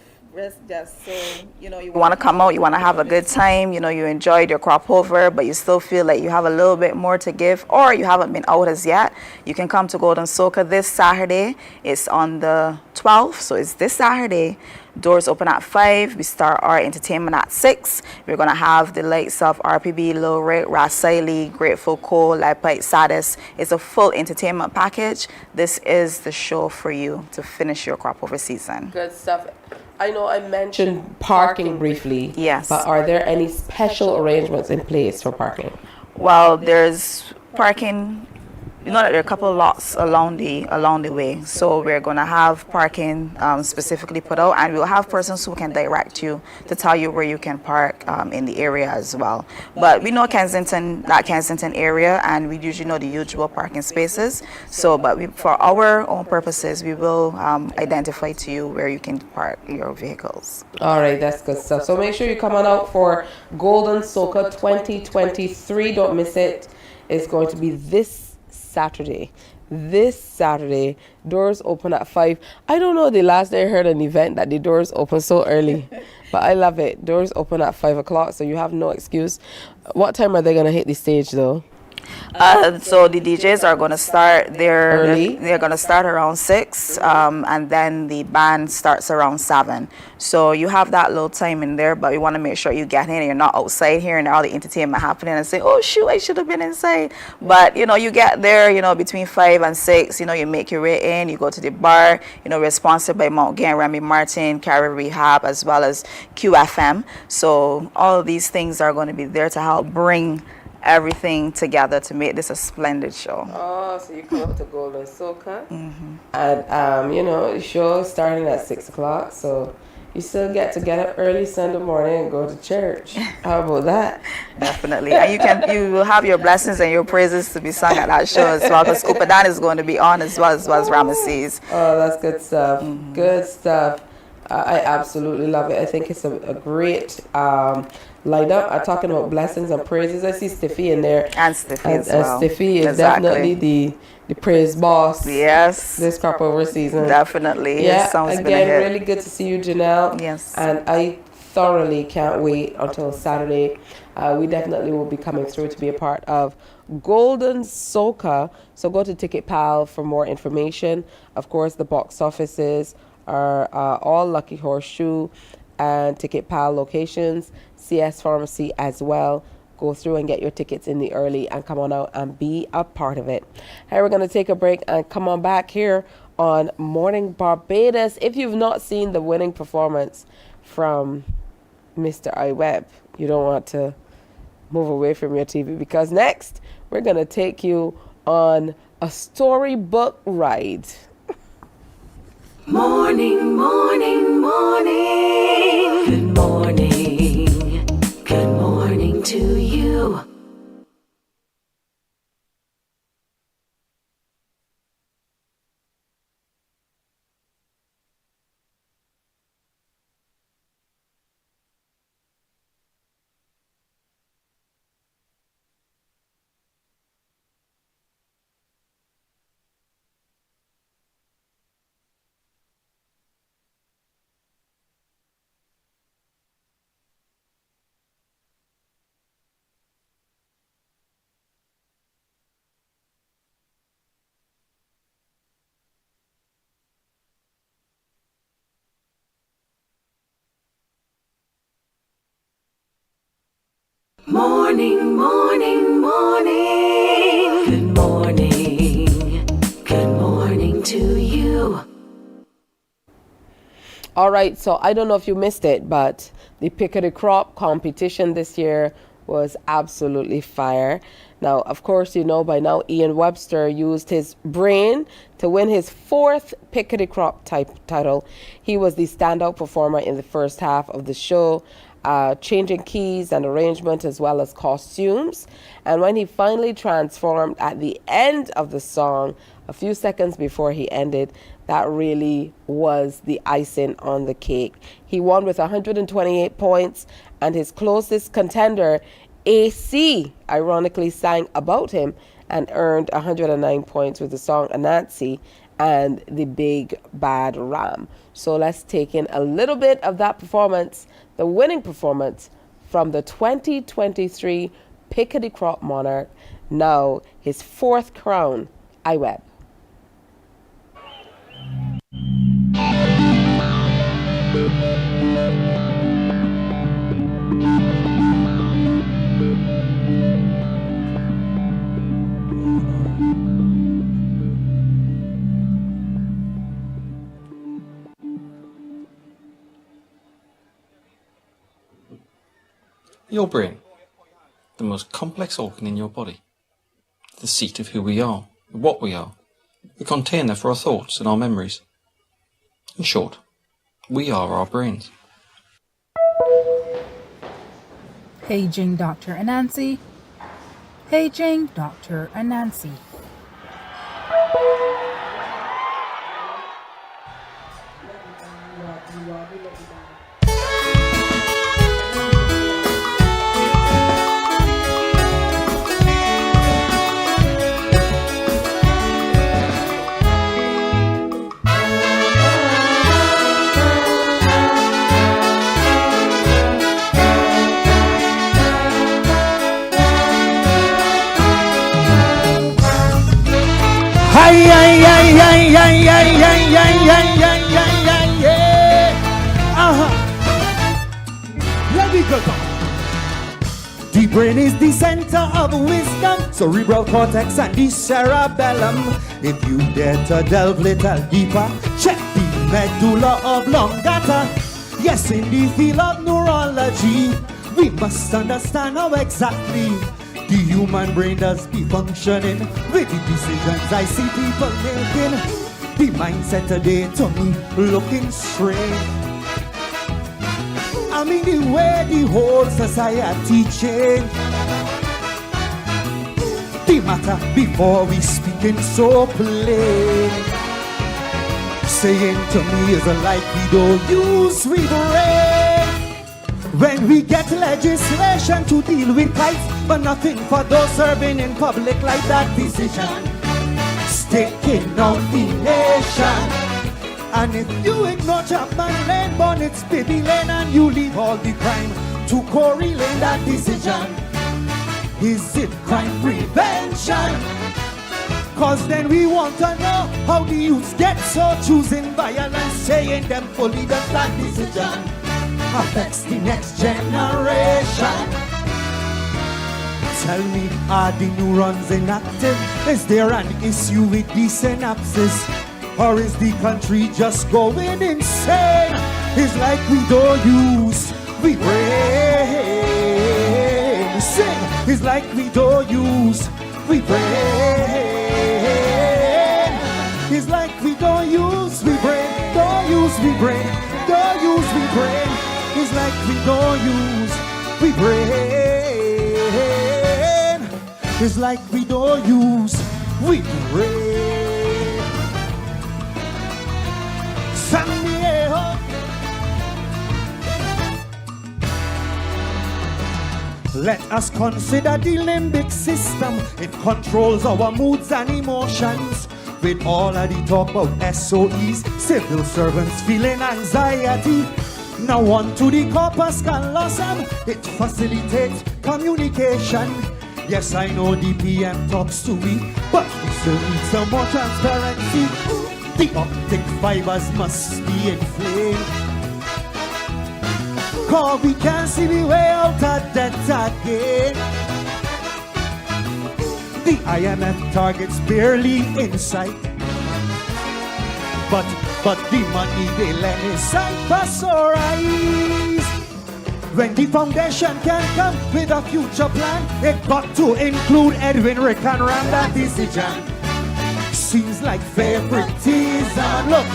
Just so, you want to come out, you want to have a good time, you enjoyed your crop over, but you still feel like you have a little bit more to give, or you haven't been out as yet, you can come to Golden Soca this Saturday. It's on the 12th, so it's this Saturday. Doors open at 5. We start our entertainment at 6. We're going to have the likes of RPB, Lil Rick, Rasaili, Grateful Cole, Lipite Sadis. It's a full entertainment package. This is the show for you to finish your crop over season. Good stuff. I know I mentioned parking briefly. Yes. But are there any special arrangements in place for parking? Well, there's parking. There are a couple of lots along the way, so we're going to have parking specifically put out, and we'll have persons who can direct you to tell you where you can park in the area as well. But we know that Kensington area, and we usually know the usual parking spaces. So, for our own purposes, we will identify to you where you can park your vehicles. All right, that's good stuff. So make sure you come on out for Golden Soca 2023. Don't miss it. It's going to be this Saturday. Doors open at 5. I don't know, the last day I heard an event that the doors open so early, but I love it. Doors open at 5 o'clock, so you have no excuse. What time are they going to hit the stage though? So the DJs are going to start early. They're going to start around 6, and then the band starts around 7. So you have that little time in there, but we want to make sure you get in and you're not outside hearing all the entertainment happening and say, oh shoot, I should have been inside. But you get there, between 5 and 6, you make your way in, you go to the bar, we're sponsored by Mount Gay, Remy Martin, Carry Rehab, as well as QFM. So all of these things are going to be there to help bring everything together to make this a splendid show. Oh, so you come up to Golden Soca, and the show starting at 6 o'clock, so you still get up early Sunday morning and go to church. How about that? Definitely. And you will have your blessings and your praises to be sung at that show as well, because Kupadan is going to be on as well as Ramesses. Oh, that's good stuff. Good stuff. I absolutely love it. I think it's a great lineup. I'm talking about blessings and praises. I see Stiffy in there. And Stiffy as well. Stiffy is definitely the praise boss. Yes. This crop over season. Definitely. Yeah, again, really good to see you, Janelle. Yes. And I thoroughly can't wait until Saturday. We definitely will be coming through to be a part of Golden Soca. So go to Ticket Pal for more information. Of course, the box offices are all Lucky Horseshoe and Ticket Pal locations, CS Pharmacy as well. Go through and get your tickets in the early and come on out and be a part of it. Hey, we're going to take a break and come on back here on Morning Barbados. If you've not seen the winning performance from Mr. Iweb, you don't want to move away from your TV, because next we're going to take you on a storybook ride. Morning, morning, morning. Good morning. Good morning to you. morning, morning, morning. Good morning. Good morning to you. All right, so I don't know if you missed it, but the pickety crop competition this year was absolutely fire. Now, of course, you know by now Ian Webster used his brain to win his 4th pickety crop title. He was the standout performer in the first half of the show, changing keys and arrangement as well as costumes. And when he finally transformed at the end of the song, a few seconds before he ended, that really was the icing on the cake. He won with 128 points, and his closest contender, AC, ironically sang about him and earned 109 points with the song Anansi and the Big Bad Ram. So let's take in a little bit of that performance, the winning performance from the 2023 Pickety Crop Monarch, now his 4th crown, Iweb. Your brain, the most complex organ in your body, the seat of who we are, what we are, the container for our thoughts and our memories. In short, we are our brains. Paging Dr. Anansi. Paging Dr. Anansi. Let me go. The brain is the center of wisdom, cerebral cortex and the cerebellum. If you dare to delve little deeper, check the medulla oblongata. Yes, in the field of neurology, we must understand how exactly the human brain does be functioning with the decisions I see people making. The mindset today to me looking strange. I mean the way the whole society changed. The matter before we speaking so plain. Saying to me is like we don't use we brain. When we get legislation to deal with kites, but nothing for those serving in public like that decision. Taking out the nation. And if you ignore Chapman Lane, Bonnet's Baby Lane, and you leave all the crime to correlate that decision, is it crime prevention? Cause then we want to know how the youths get so choosing violence, saying them fully does that decision affects the next generation. Tell me, are the neurons inactive? Is there an issue with the synapses? Or is the country just going insane? It's like we don't use we brain. Sing, it's like we don't use we brain. It's like we don't use we brain. Don't use we brain. Don't use we brain. It's like we don't use we brain. It's like we don't use we brain. San Diego. Let us consider the limbic system. It controls our moods and emotions. With all of the talk about SOEs, civil servants feeling anxiety. Now on to the corpus callosum. It facilitates communication. Yes, I know the PM talks to me, but we still need some more transparency. The optic fibers must be inflamed. cause we can't see the way out of debt again. The IMF target's barely in sight, but the money they lend is sight for our eyes. When the foundation can come with a future plan, it got to include Edwin, Rick, and Ram. That decision seems like favoritism. Look,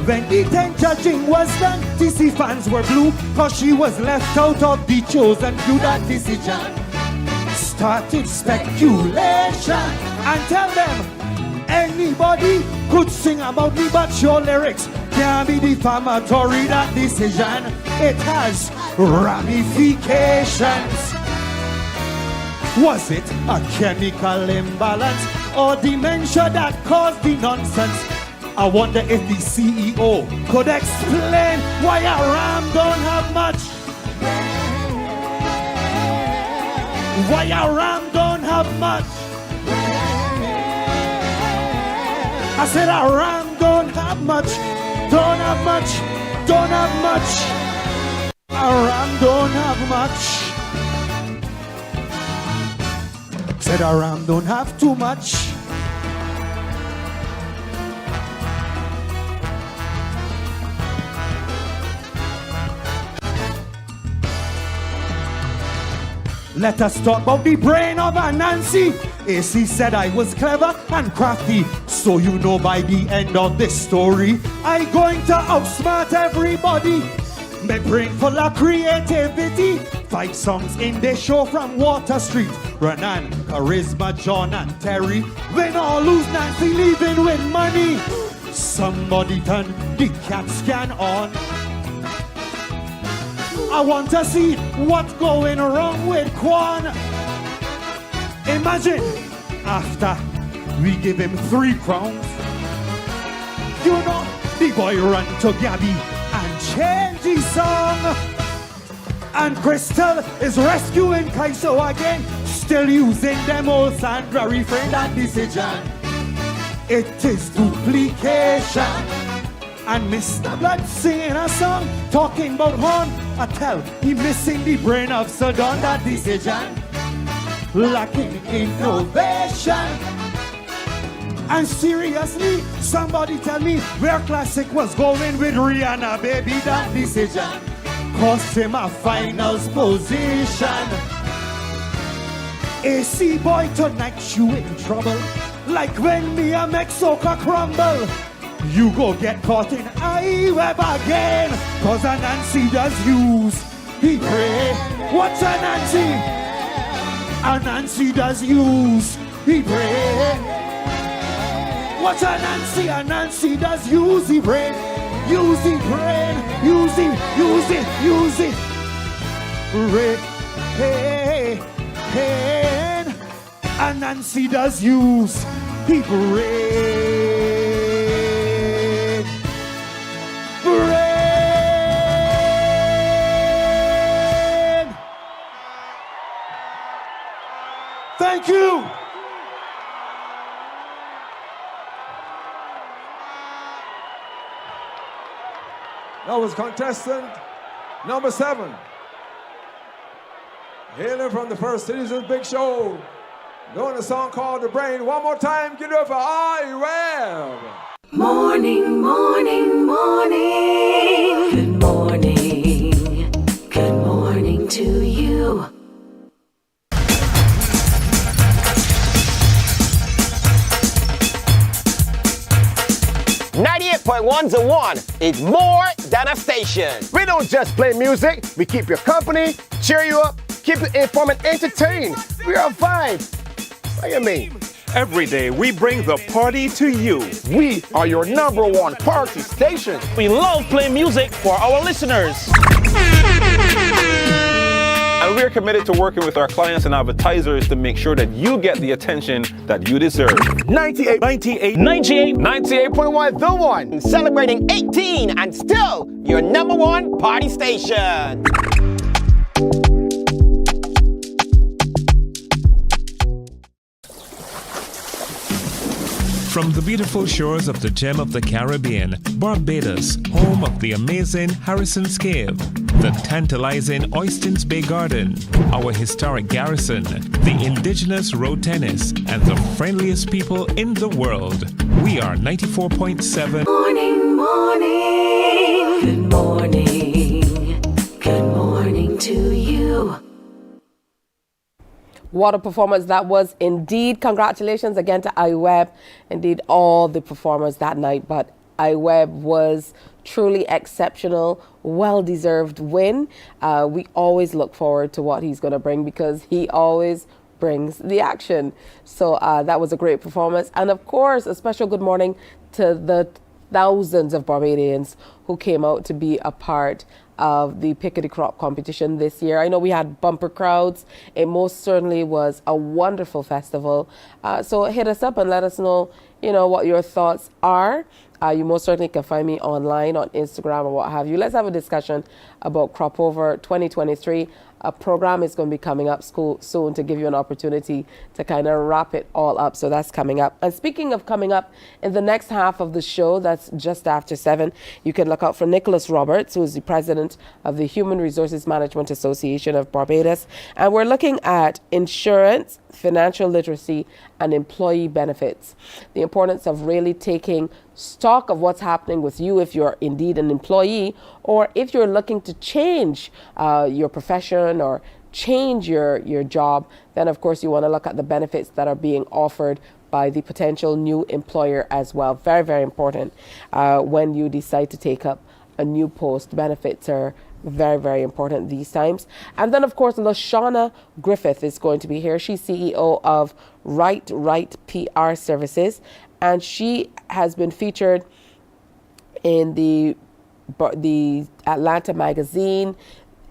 when the 10 judging was done, TC fans were blue, cause she was left out of the chosen few. That decision started speculation. And tell them, anybody could sing about me, but your lyrics can't be defamatory. That decision, it has ramifications. Was it a chemical imbalance or dementia that caused the nonsense? I wonder if the CEO could explain why a ram don't have much. Why a ram don't have much. I said a ram don't have much. Don't have much. Don't have much. A ram don't have much. Said a ram don't have too much. Let us talk about the brain of a Nancy. AC said I was clever and crafty, so you know by the end of this story, I going to outsmart everybody. My brain full of creativity. 5 songs in the show from Water Street. Renan, Charisma, John and Terry. Win or lose, Nancy leaving with money. Somebody turn the CAT scan on. I want to see what's going wrong with Kwan. Imagine after we give him 3 crowns, you know, the boy run to Gabby and change his song. And Crystal is rescuing Kaiso again, still using them old Sandra refrain. That decision, it is duplication. And Mr. Blood singing a song, talking about horn. I tell he missing the brain of Sudan. That decision, lacking innovation. And seriously, somebody tell me where Classic was going with Rihanna, baby. That decision cost him a finals position. AC boy, tonight you in trouble. Like when me and make Soca crumble. You go get caught in Iweb again, cause a Nancy does use he pray. What's a Nancy? A Nancy does use he pray. What's a Nancy? A Nancy does use he brain. Use the brain. Use it. Use it. Use it. Brain. A Nancy does use he brain. Thank you. That was contestant number 7. Hailing from the First Citizens Big Show. Doing a song called The Brain. One more time, get it up for Iweb. Morning, morning, morning. Good morning. Good morning to you. 98.1 The One is more than a station. We don't just play music, we keep you company, cheer you up, keep you informed and entertained. We are a vibe. What do you mean? Every day we bring the party to you. We are your #1 party station. We love playing music for our listeners. And we're committed to working with our clients and advertisers to make sure that you get the attention that you deserve. 98.1 The One. Celebrating 18 and still your #1 party station. From the beautiful shores of the gem of the Caribbean, Barbados, home of the amazing Harrison Scave, the tantalizing Oystins Bay Garden, our historic garrison, the indigenous road tennis, and the friendliest people in the world. We are 94.7. Morning, morning. Good morning. Good morning to you. What a performance that was indeed. Congratulations again to Iweb. Indeed, all the performers that night, but Iweb was truly exceptional, well-deserved win. We always look forward to what he's going to bring because he always brings the action. So that was a great performance. And of course, a special good morning to the thousands of Barbadians who came out to be a part of the Pick of the Crop competition this year. I know we had bumper crowds. It most certainly was a wonderful festival. So hit us up and let us know, what your thoughts are. You most certainly can find me online on Instagram or what have you. Let's have a discussion about Crop Over 2023. A program is going to be coming up soon to give you an opportunity to kind of wrap it all up. So that's coming up. And speaking of coming up, in the next half of the show, that's just after 7, you can look out for Nicholas Roberts, who is the president of the Human Resources Management Association of Barbados. And we're looking at insurance, financial literacy, and employee benefits. The importance of really taking stock of what's happening with you if you're indeed an employee, or if you're looking to change your profession or change your job, then of course you want to look at the benefits that are being offered by the potential new employer as well. Very, very important when you decide to take up a new post. Benefits are very, very important these times. And then, of course, Lashana Griffith is going to be here. She's CEO of Right PR Services, and she has been featured in the Atlanta magazine,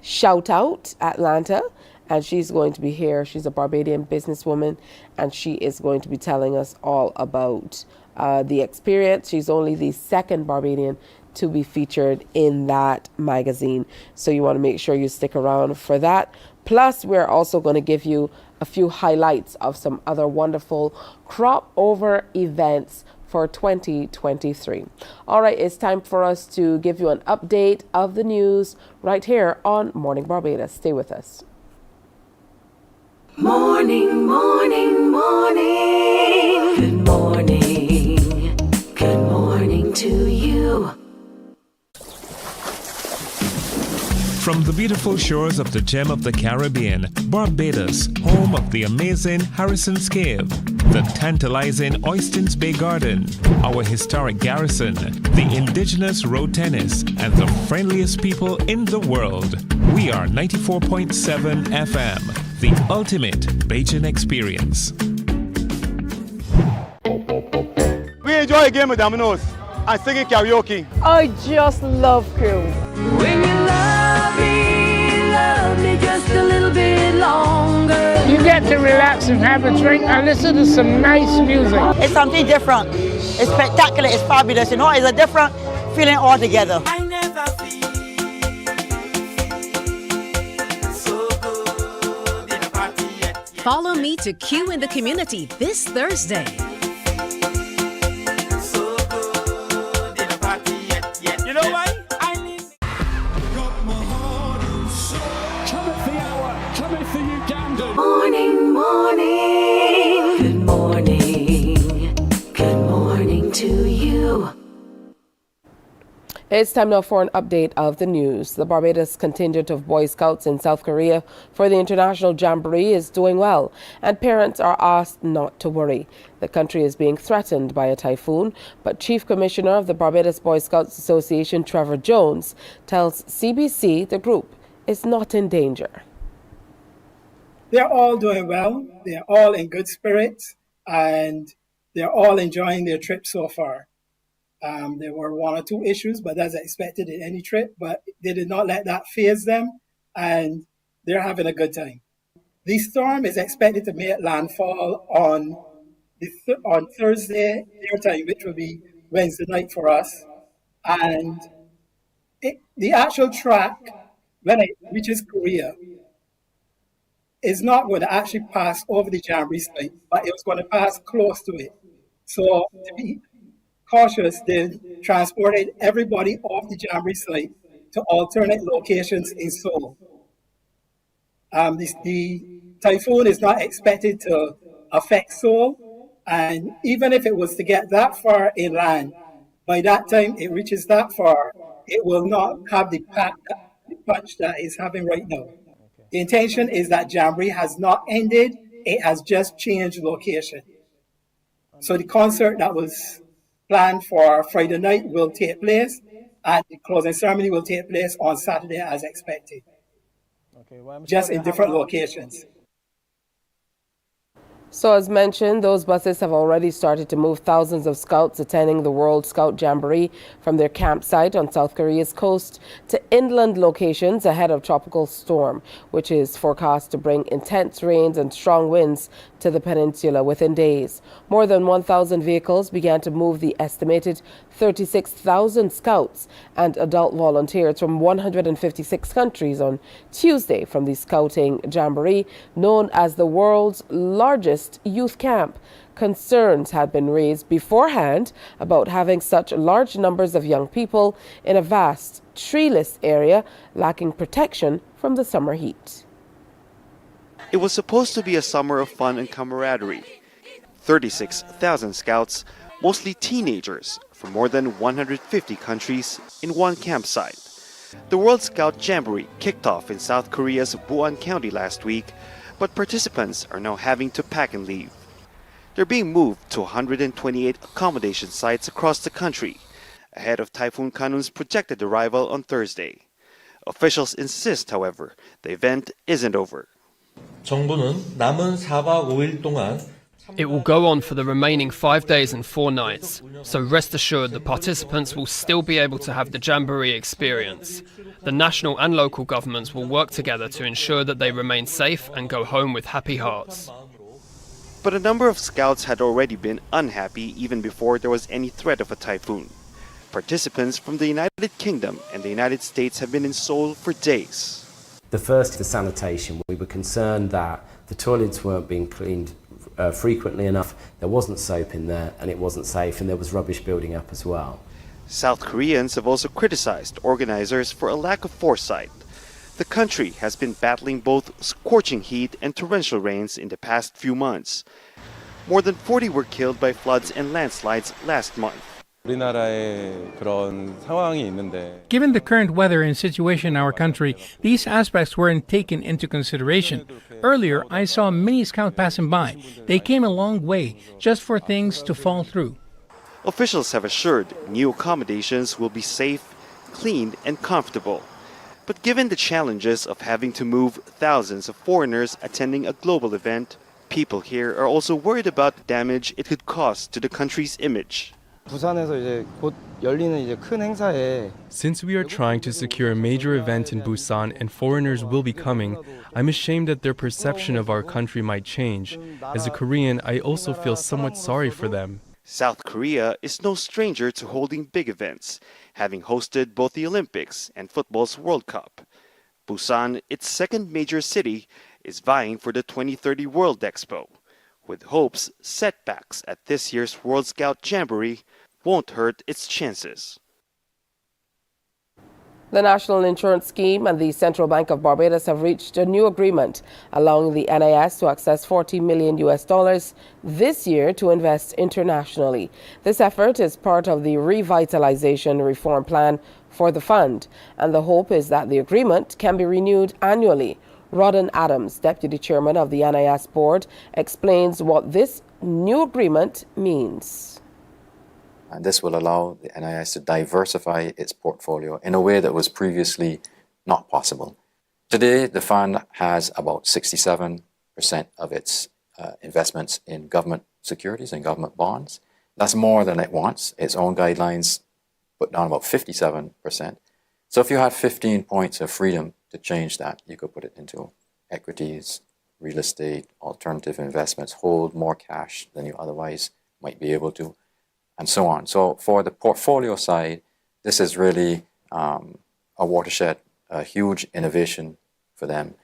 Shout Out Atlanta, and she's going to be here. She's a Barbadian businesswoman, and she is going to be telling us all about the experience. She's only the second Barbadian to be featured in that magazine. So you want to make sure you stick around for that. Plus, we're also going to give you a few highlights of some other wonderful Crop Over events for 2023. All right, it's time for us to give you an update of the news right here on Morning Barbados. Stay with us. Morning, morning, morning. Good morning. Good morning to you. From the beautiful shores of the gem of the Caribbean, Barbados, home of the amazing Harrison's Cave, the tantalizing Oystins Bay Garden, our historic garrison, the indigenous road tennis, and the friendliest people in the world. We are 94.7 FM, the ultimate Bajan experience. We enjoy a game of dominoes and singing karaoke. I just love cruise. When you love me just a little bit longer. You get to relax and have a drink and listen to some nice music. It's something different. It's spectacular. It's fabulous. It's a different feeling altogether. I never feel so good in a party yet. Follow me to Q in the Community this Thursday. So good in a party yet. You know why? Morning, morning. Good morning. Good morning to you. It's time now for an update of the news. The Barbados contingent of Boy Scouts in South Korea for the International Jamboree is doing well, and parents are asked not to worry. The country is being threatened by a typhoon, but Chief Commissioner of the Barbados Boy Scouts Association, Trevor Jones, tells CBC the group is not in danger. They're all doing well. They're all in good spirits, and they're all enjoying their trip so far. There were one or two issues, but that's expected in any trip, but they did not let that faze them, and they're having a good time. The storm is expected to make landfall on Thursday, their time, which will be Wednesday night for us. And the actual track, when it reaches Korea, is not going to actually pass over the Jamboree site, but it was going to pass close to it. So to be cautious, they transported everybody off the Jamboree site to alternate locations in Seoul. The typhoon is not expected to affect Seoul, and even if it was to get that far inland, by that time it reaches that far, it will not have the punch that it's having right now. The intention is that Jamboree has not ended, it has just changed location. So the concert that was planned for Friday night will take place, and the closing ceremony will take place on Saturday as expected. Just in different locations. So as mentioned, those buses have already started to move thousands of scouts attending the World Scout Jamboree from their campsite on South Korea's coast to inland locations ahead of tropical storm, which is forecast to bring intense rains and strong winds to the peninsula within days. More than 1,000 vehicles began to move the estimated 36,000 scouts and adult volunteers from 156 countries on Tuesday from the Scouting Jamboree, known as the world's largest youth camp. Concerns had been raised beforehand about having such large numbers of young people in a vast treeless area lacking protection from the summer heat. It was supposed to be a summer of fun and camaraderie. 36,000 scouts, mostly teenagers from more than 150 countries, in one campsite. The World Scout Jamboree kicked off in South Korea's Busan County last week, but participants are now having to pack and leave. They're being moved to 128 accommodation sites across the country, ahead of Typhoon Kanun's projected arrival on Thursday. Officials insist, however, the event isn't over. 정부는 남은 4박 5일 동안 It will go on for the remaining 5 days and 4 nights, so rest assured the participants will still be able to have the Jamboree experience. The national and local governments will work together to ensure that they remain safe and go home with happy hearts. But a number of scouts had already been unhappy even before there was any threat of a typhoon. Participants from the United Kingdom and the United States have been in Seoul for days. The first, the sanitation. We were concerned that the toilets weren't being cleaned frequently enough, there wasn't soap in there, and it wasn't safe, and there was rubbish building up as well. South Koreans have also criticized organizers for a lack of foresight. The country has been battling both scorching heat and torrential rains in the past few months. More than 40 were killed by floods and landslides last month. 그런 상황이 있는데 Given the current weather and situation in our country, these aspects weren't taken into consideration. Earlier, I saw a mini scout passing by. They came a long way just for things to fall through. Officials have assured new accommodations will be safe, clean, and comfortable. But given the challenges of having to move thousands of foreigners attending a global event, people here are also worried about the damage it could cause to the country's image. Since we are trying to secure a major event in Busan and foreigners will be coming, I'm ashamed that their perception of our country might change. As a Korean, I also feel somewhat sorry for them. South Korea is no stranger to holding big events, having hosted both the Olympics and football's World Cup. Busan, its second major city, is vying for the 2030 World Expo, with hopes setbacks at this year's World Scout Jamboree won't hurt its chances. The National Insurance Scheme and the Central Bank of Barbados have reached a new agreement allowing the NIS to access $40 million this year to invest internationally. This effort is part of the revitalization reform plan for the fund, and the hope is that the agreement can be renewed annually. Rodden Adams, Deputy Chairman of the NIS Board, explains what this new agreement means. And this will allow the NIS to diversify its portfolio in a way that was previously not possible. Today, the fund has about 67% of its investments in government securities and government bonds. That's more than it wants. Its own guidelines put down about 57%. So if you had 15 points of freedom to change that, you could put it into equities, real estate, alternative investments, hold more cash than you otherwise might be able to, and so on. So for the portfolio side, this is really a watershed, a huge innovation for them.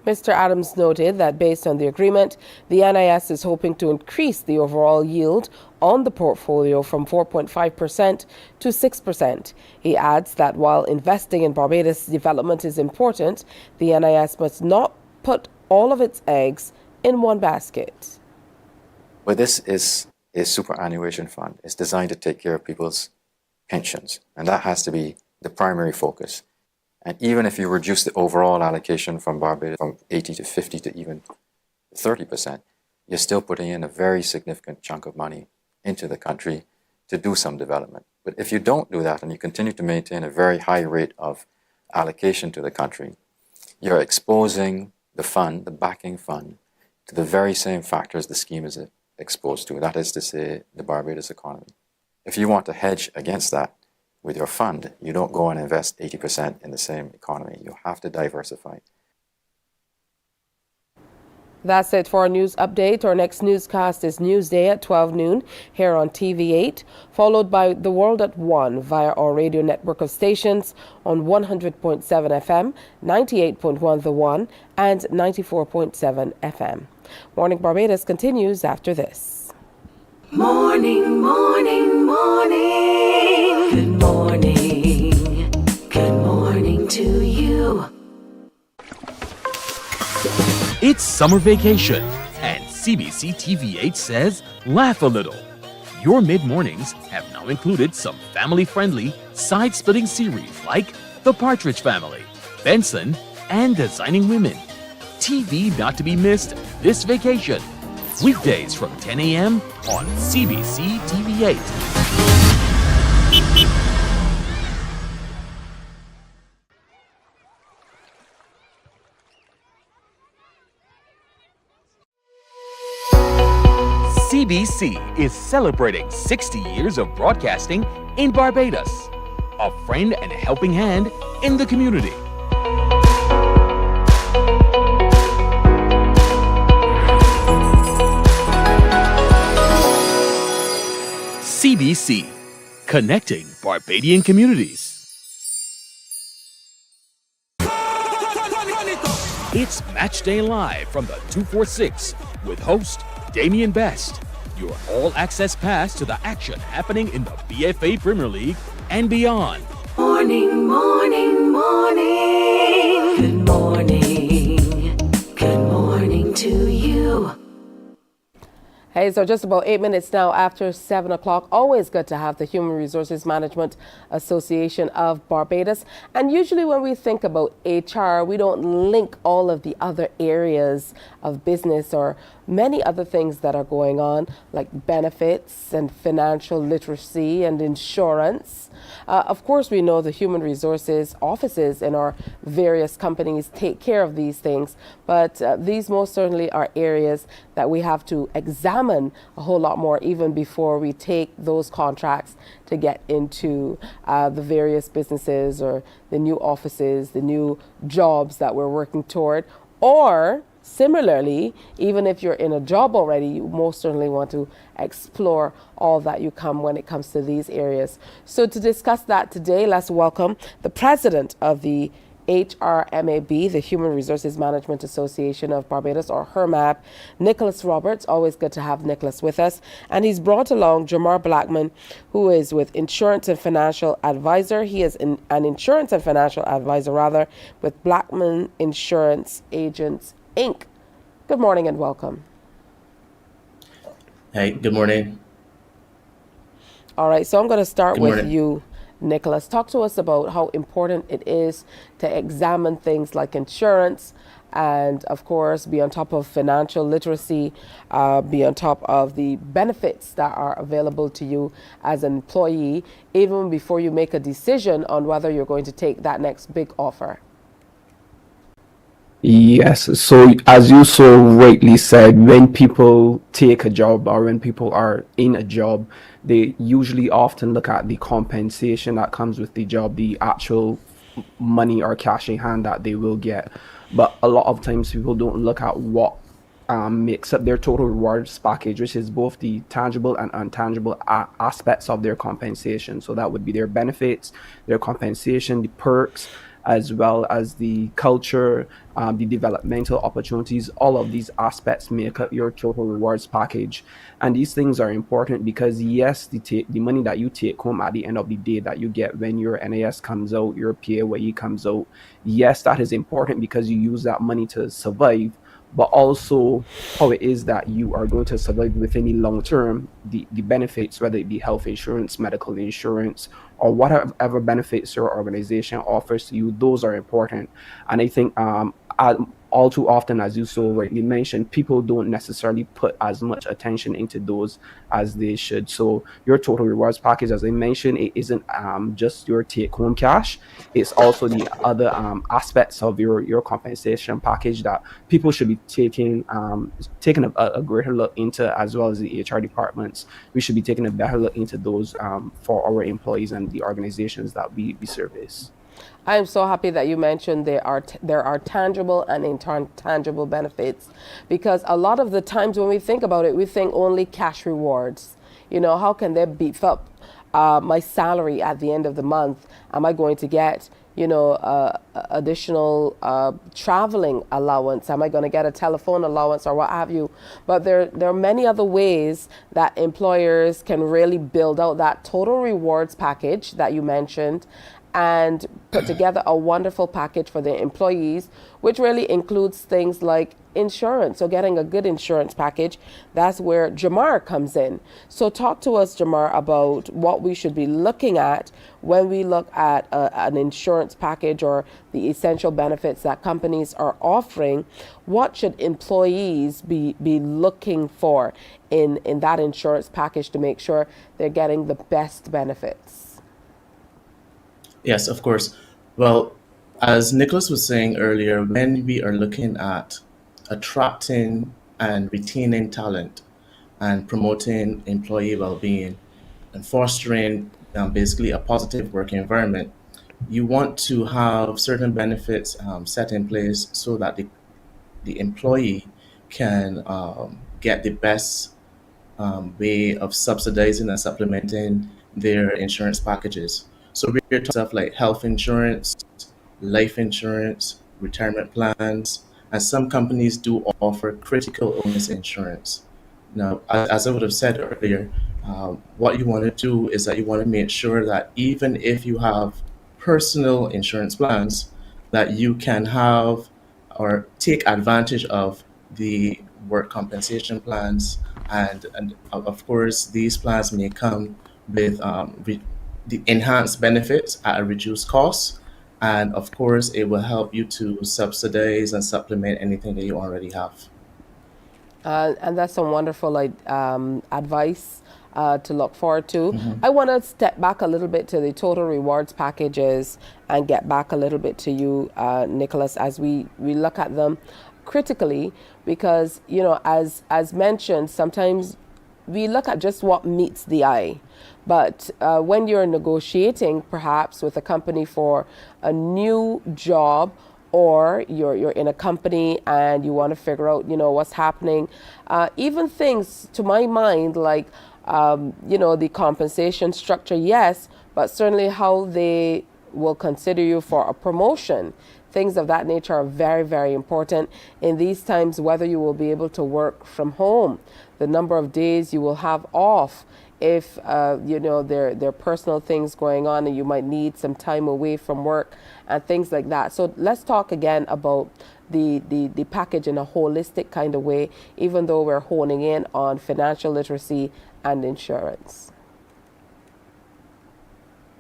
Mr. Adams noted that based on the agreement, the NIS is hoping to increase the overall yield on the portfolio from 4.5% to 6%. He adds that while investing in Barbados' development is important, the NIS must not put all of its eggs in one basket. Well, this is a superannuation fund. It's designed to take care of people's pensions, and that has to be the primary focus. And even if you reduce the overall allocation from Barbados from 80 to 50 to even 30%, you're still putting in a very significant chunk of money into the country to do some development. But if you don't do that and you continue to maintain a very high rate of allocation to the country, you're exposing the fund, the backing fund, to the very same factors the scheme is exposed to. That is to say, the Barbados economy. If you want to hedge against that with your fund, you don't go and invest 80% in the same economy. You have to diversify. That's it for our news update. Our next newscast is Newsday at 12 noon here on TV8, followed by The World at 1 via our radio network of stations on 100.7 FM, 98.1 The One, and 94.7 FM. Morning Barbados continues after this. Morning, morning, morning. Good morning. Good morning to you. It's summer vacation, and CBC TV8 says laugh a little. Your mid-mornings have now included some family-friendly, side-splitting series like The Partridge Family, Benson, and Designing Women. TV not to be missed this vacation. Weekdays from 10 a.m. on CBC TV8. CBC is celebrating 60 years of broadcasting in Barbados. A friend and a helping hand in the community. CBC, connecting Barbadian communities. It's Matchday Live from the 246 with host Damian Best. Your all-access pass to the action happening in the BFA Premier League and beyond. Morning, morning, morning. Good morning. Good morning to you. Hey, so just about 8 minutes now after 7 o'clock. Always good to have the Human Resources Management Association of Barbados. And usually when we think about HR, we don't link all of the other areas of business or many other things that are going on, like benefits and financial literacy and insurance. Of course, we know the human resources offices in our various companies take care of these things, but these most certainly are areas that we have to examine a whole lot more even before we take those contracts to get into the various businesses or the new offices, the new jobs that we're working toward. Or similarly, even if you're in a job already, you most certainly want to explore all that you come when it comes to these areas. So to discuss that today, let's welcome the president of the HRMAB, the Human Resources Management Association of Barbados, or HRMAB, Nicholas Roberts. Always good to have Nicholas with us. And he's brought along Jamar Blackman, who is with Insurance and Financial Advisor. He is an insurance and financial advisor, with Blackman Insurance Agents, Inc. Good morning and welcome. Hey, good morning. All right, so I'm going to start with you, Nicholas. Talk to us about how important it is to examine things like insurance and, of course, be on top of financial literacy, be on top of the benefits that are available to you as an employee, even before you make a decision on whether you're going to take that next big offer. Yes, so as you so rightly said, when people take a job or when people are in a job, they usually often look at the compensation that comes with the job, the actual money or cash in hand that they will get. But a lot of times people don't look at what makes up their total rewards package, which is both the tangible and intangible aspects of their compensation. So that would be their benefits, their compensation, the perks, as well as the culture, the developmental opportunities. All of these aspects make up your total rewards package. And these things are important because, yes, the money that you take home at the end of the day that you get when your NAS comes out, your PAYE comes out, yes, that is important because you use that money to survive, but also how it is that you are going to survive within the long term, the benefits, whether it be health insurance, medical insurance, or whatever benefits your organization offers to you, those are important. And I think all too often, as you so rightly mentioned, people don't necessarily put as much attention into those as they should. So your total rewards package, as I mentioned, it isn't just your take-home cash. It's also the other aspects of your compensation package that people should be taking a greater look into, as well as the HR departments. We should be taking a better look into those for our employees and the organizations that we service. I am so happy that you mentioned there are tangible and intangible benefits, because a lot of the times when we think about it, we think only cash rewards. You know, how can they beef up my salary at the end of the month? Am I going to get, you know, additional traveling allowance? Am I going to get a telephone allowance or what have you? But there are many other ways that employers can really build out that total rewards package that you mentioned, and put together a wonderful package for their employees, which really includes things like insurance. So getting a good insurance package, that's where Jamar comes in. So talk to us, Jamar, about what we should be looking at when we look at an insurance package or the essential benefits that companies are offering. What should employees be looking for in that insurance package to make sure they're getting the best benefits? Yes, of course. Well, as Nicholas was saying earlier, when we are looking at attracting and retaining talent and promoting employee well-being and fostering basically a positive work environment, you want to have certain benefits set in place so that the employee can get the best way of subsidizing and supplementing their insurance packages. So we're talking stuff like health insurance, life insurance, retirement plans, and some companies do offer critical illness insurance. Now, as I would have said earlier, what you want to do is that you want to make sure that even if you have personal insurance plans, that you can have or take advantage of the work compensation plans. And of course, these plans may come with the enhanced benefits at a reduced cost. And of course, it will help you to subsidize and supplement anything that you already have. And that's some wonderful advice to look forward to. I want to step back a little bit to the total rewards packages and get back a little bit to you, Nicholas, as we look at them critically, because, you know, as mentioned, sometimes we look at just what meets the eye. But when you're negotiating perhaps with a company for a new job, or you're in a company and you want to figure out, you know, what's happening, even things to my mind like, you know, the compensation structure, yes, but certainly how they will consider you for a promotion. Things of that nature are very, very important in these times, whether you will be able to work from home, the number of days you will have off, if you know there are personal things going on and you might need some time away from work and things like that. So let's talk again about the package in a holistic kind of way, even though we're honing in on financial literacy and insurance.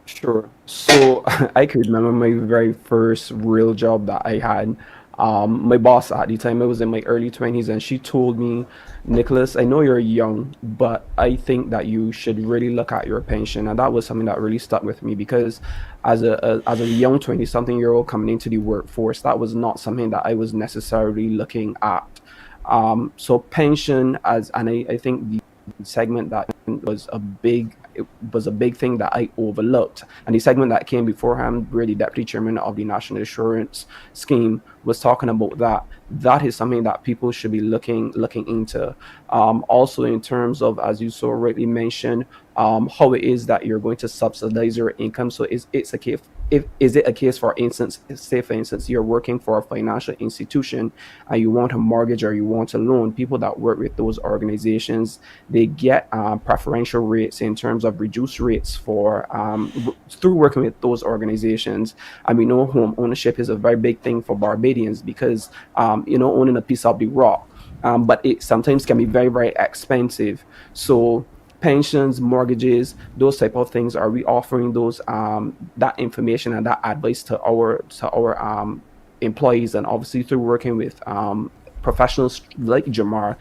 Sure. So I could remember my very first real job that I had. My boss at the time, I was in my early 20s, and she told me, Nicholas, I know you're young, but I think that you should really look at your pension. And that was something that really stuck with me, because as a young 20-something-year-old coming into the workforce, that was not something that I was necessarily looking at. So pension, and I think the segment that was a big thing that I overlooked. And the segment that came beforehand, where the deputy chairman of the National Insurance Scheme was talking about that. That is something that people should be looking into. Also, in terms of, as you so rightly mentioned, how it is that you're going to subsidize your income. So it's a case. Is it a case, for instance, say for instance, you're working for a financial institution and you want a mortgage or you want a loan, people that work with those organizations, they get preferential rates in terms of reduced rates for through working with those organizations. And we know home ownership is a very big thing for Barbadians because, owning a piece of the rock, but it sometimes can be very, very expensive. So pensions, mortgages, those type of things, are we offering those that information and that advice to our employees, and obviously through working with professionals like Jamar,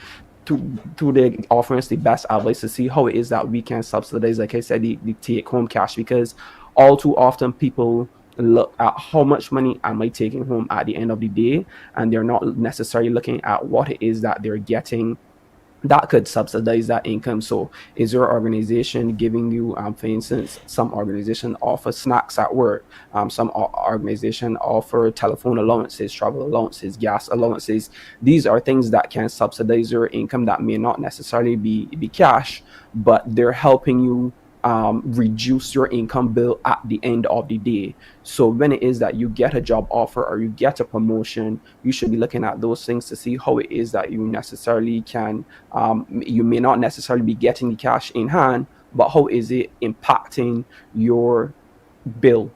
through the offering us the best advice to see how it is that we can subsidize, like I said, the take home cash, because all too often people look at how much money am I taking home at the end of the day, and they're not necessarily looking at what it is that they're getting that could subsidize that income. So is your organization giving you, for instance, some organization offer snacks at work, some organization offer telephone allowances, travel allowances, gas allowances. These are things that can subsidize your income that may not necessarily be cash, but they're helping you reduce your income bill at the end of the day. So when it is that you get a job offer or you get a promotion, you should be looking at those things to see how it is that you necessarily can, you may not necessarily be getting the cash in hand, but how is it impacting your bill,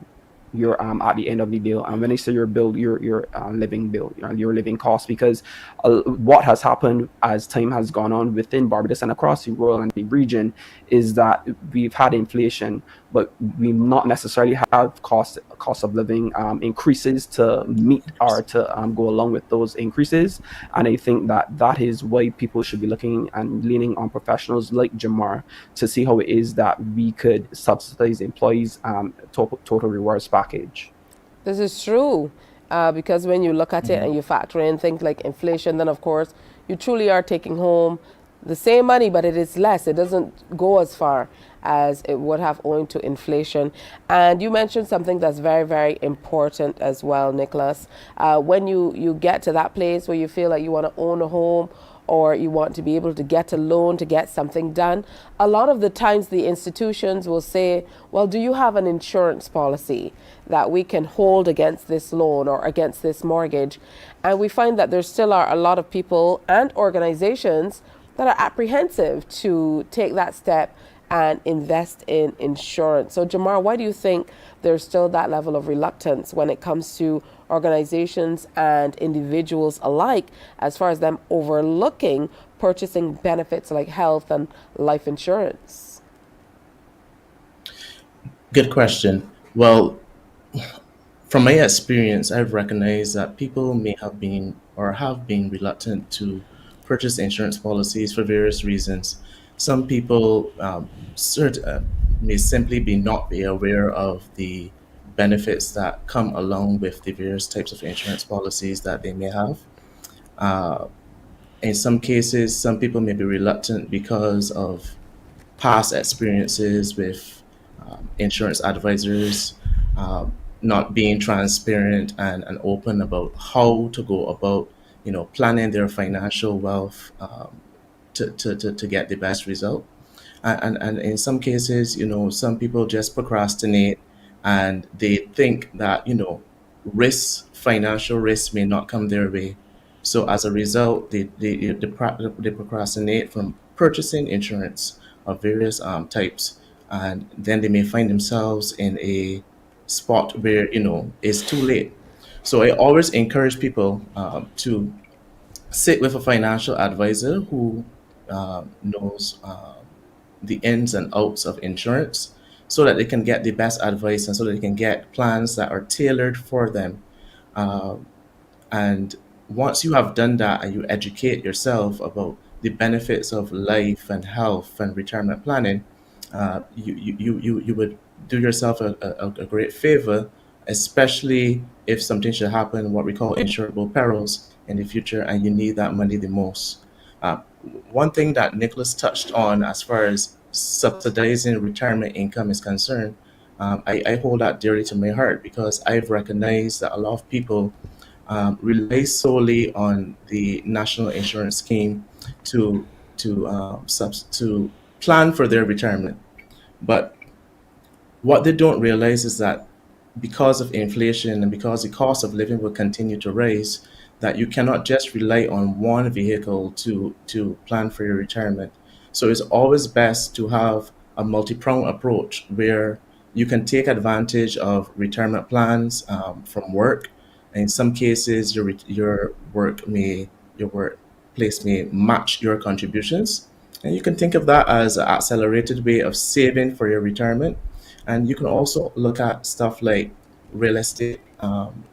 your at the end of the day. And when I say your bill, your living bill, your living cost, because what has happened as time has gone on within Barbados and across the world and the region is that we've had inflation, but we not necessarily have cost of living increases to meet or to go along with those increases. And I think that is why people should be looking and leaning on professionals like Jamar to see how it is that we could subsidize employees total rewards package. This is true, because when you look at it and you factor in things like inflation, then of course you truly are taking home the same money, but it is less. It doesn't go as far as it would have owing to inflation. And you mentioned something that's very, very important as well, Nicholas. When you get to that place where you feel like you want to own a home, or you want to be able to get a loan to get something done, a lot of the times the institutions will say, well, do you have an insurance policy that we can hold against this loan or against this mortgage? And we find that there still are a lot of people and organizations that are apprehensive to take that step and invest in insurance. So Jamar, why do you think there's still that level of reluctance when it comes to organizations and individuals alike, as far as them overlooking purchasing benefits like health and life insurance? Good question. Well, from my experience, I've recognized that people may have been or have been reluctant to purchase insurance policies for various reasons. Some people may simply not be aware of the benefits that come along with the various types of insurance policies that they may have. In some cases, some people may be reluctant because of past experiences with insurance advisors not being transparent and open about how to go about, planning their financial wealth to get the best result. And in some cases, some people just procrastinate and they think that, financial risks may not come their way. So as a result, they procrastinate from purchasing insurance of various types. And then they may find themselves in a spot where, it's too late. So I always encourage people to sit with a financial advisor who knows the ins and outs of insurance, so that they can get the best advice and so that they can get plans that are tailored for them. And once you have done that and you educate yourself about the benefits of life and health and retirement planning, you would do yourself a great favor, especially if something should happen, what we call insurable perils in the future, and you need that money the most. One thing that Nicholas touched on as far as subsidizing retirement income is concerned, I hold that dearly to my heart, because I've recognized that a lot of people rely solely on the national insurance scheme to plan for their retirement. But what they don't realize is that because of inflation and because the cost of living will continue to rise, that you cannot just rely on one vehicle to plan for your retirement. So it's always best to have a multi-pronged approach where you can take advantage of retirement plans from work. In some cases, your workplace may match your contributions, and you can think of that as an accelerated way of saving for your retirement. And you can also look at stuff like real estate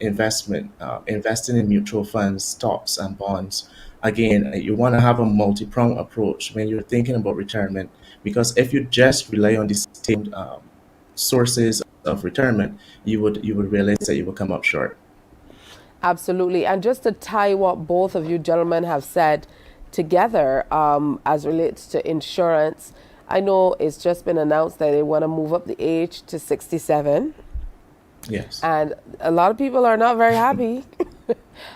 investment, investing in mutual funds, stocks, and bonds. Again, you want to have a multi-pronged approach when you're thinking about retirement, because if you just rely on the same sources of retirement, you would realize that you will come up short. Absolutely. And just to tie what both of you gentlemen have said together as relates to insurance, I know it's just been announced that they want to move up the age to 67. Yes. And a lot of people are not very happy.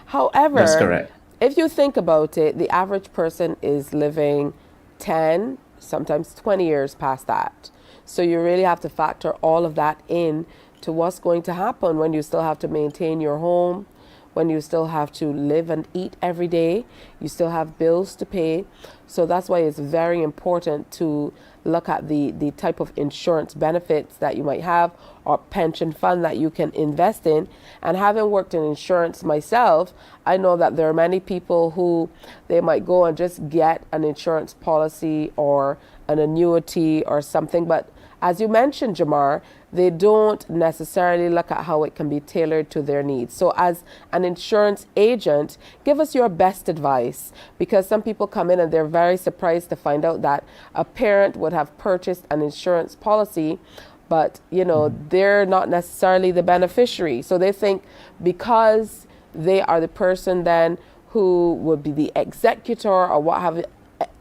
However, that's correct. If you think about it, the average person is living 10, sometimes 20 years past that. So you really have to factor all of that in to what's going to happen when you still have to maintain your home, when you still have to live and eat every day, you still have bills to pay. So that's why it's very important to look at the type of insurance benefits that you might have or pension fund that you can invest in. And having worked in insurance myself, I know that there are many people who they might go and just get an insurance policy or an annuity or something. But as you mentioned, Jamar, they don't necessarily look at how it can be tailored to their needs. So as an insurance agent, give us your best advice, because some people come in and they're very surprised to find out that a parent would have purchased an insurance policy, but they're not necessarily the beneficiary. So they think because they are the person then who would be the executor or what have you,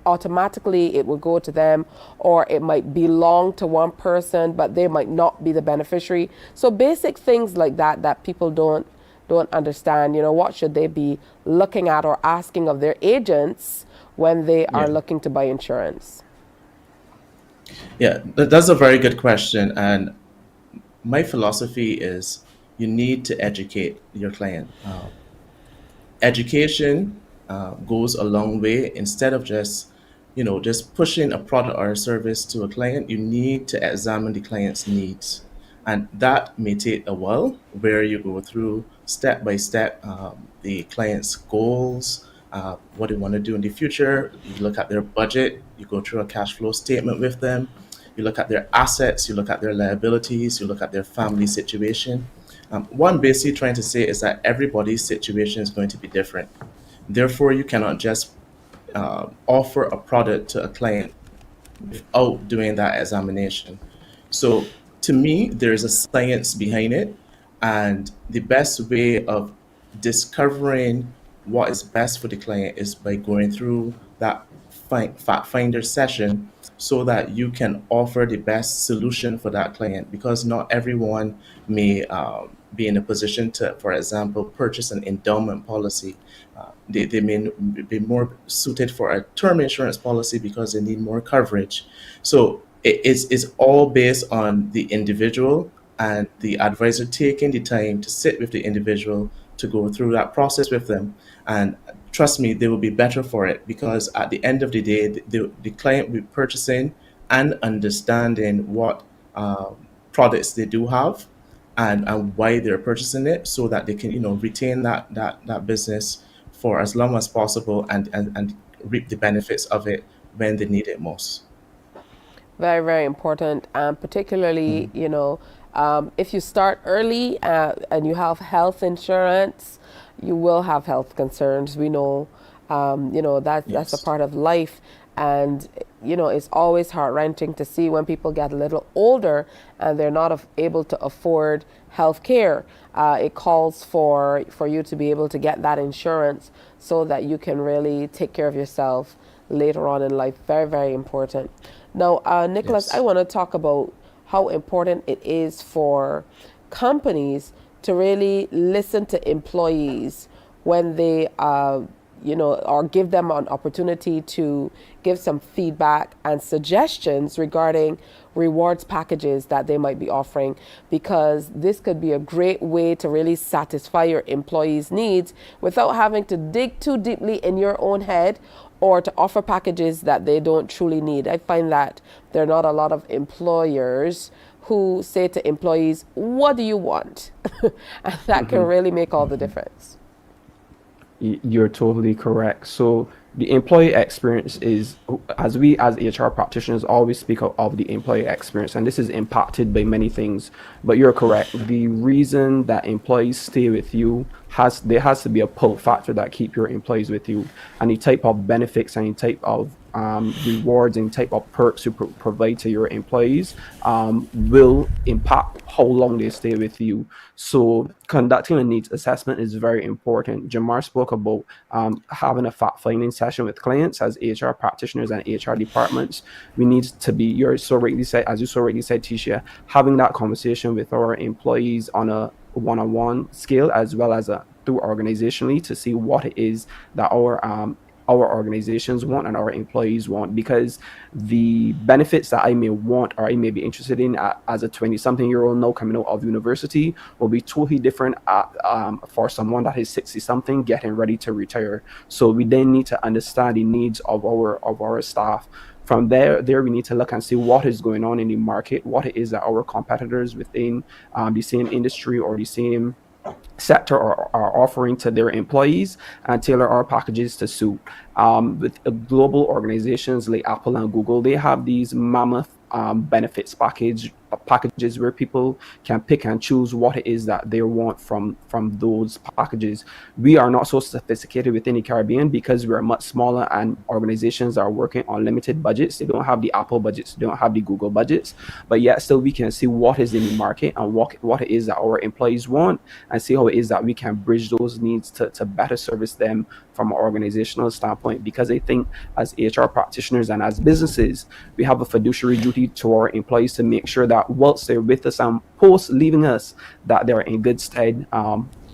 automatically it will go to them, or it might belong to one person but they might not be the beneficiary. So basic things like that people don't understand. What should they be looking at or asking of their agents when they are looking to buy insurance? Yeah, that's a very good question, and my philosophy is you need to educate your client. Education goes a long way. Instead of just pushing a product or a service to a client, you need to examine the client's needs. And that may take a while, where you go through step by step the client's goals, what they want to do in the future. You look at their budget, you go through a cash flow statement with them, you look at their assets, you look at their liabilities, you look at their family situation. What I'm basically trying to say is that everybody's situation is going to be different. Therefore, you cannot just offer a product to a client without doing that examination. So to me, there's a science behind it, and the best way of discovering what is best for the client is by going through that fact finder session, so that you can offer the best solution for that client, because not everyone may be in a position to, for example, purchase an endowment policy. They may be more suited for a term insurance policy because they need more coverage. So it's all based on the individual and the advisor taking the time to sit with the individual to go through that process with them. And trust me, they will be better for it, because at the end of the day, the client will be purchasing and understanding what products they do have and why they're purchasing it, so that they can retain that business for as long as possible and reap the benefits of it when they need it most. Very, very important, particularly if you start early and you have health insurance, you will have health concerns. We know, that's a part of life. And, it's always heart-wrenching to see when people get a little older and they're not able to afford health care. It calls for you to be able to get that insurance so that you can really take care of yourself later on in life. Very, very important. Now, Nicholas, I want to talk about how important it is for companies to really listen to employees when they, or give them an opportunity to give some feedback and suggestions regarding rewards packages that they might be offering, because this could be a great way to really satisfy your employees' needs without having to dig too deeply in your own head or to offer packages that they don't truly need. I find that there are not a lot of employers who say to employees, what do you want? And that can really make all the difference. You're totally correct. So the employee experience is, as we as HR practitioners always speak of the employee experience, and this is impacted by many things, but you're correct. The reason that employees stay with you there has to be a pull factor that keep your employees with you, and the type of benefits and the type of rewards and type of perks you provide to your employees will impact how long they stay with you. So conducting a needs assessment is very important. Jamar spoke about having a fact-finding session with clients as HR practitioners and HR departments. We need to be, as you so rightly said, Tisha, having that conversation with our employees on a one-on-one scale as well as through organizationally to see what it is that our organizations want and our employees want, because the benefits that I may want or I may be interested in as a 20-something-year-old now coming out of university will be totally different for someone that is 60-something getting ready to retire. So we then need to understand the needs of our staff. From there we need to look and see what is going on in the market, what it is that our competitors within the same industry or the same sector are offering to their employees, and tailor our packages to suit. With global organizations like Apple and Google, they have these mammoth benefits packages where people can pick and choose what it is that they want from those packages. We are not so sophisticated within the Caribbean because we're much smaller, and organizations are working on limited budgets. They don't have the Apple budgets, they don't have the Google budgets, but yet still we can see what is in the market and what it is that our employees want, and see how it is that we can bridge those needs to better service them from an organizational standpoint. Because I think as HR practitioners and as businesses, we have a fiduciary duty to our employees to make sure that whilst they're with us and post leaving us, that they're in good stead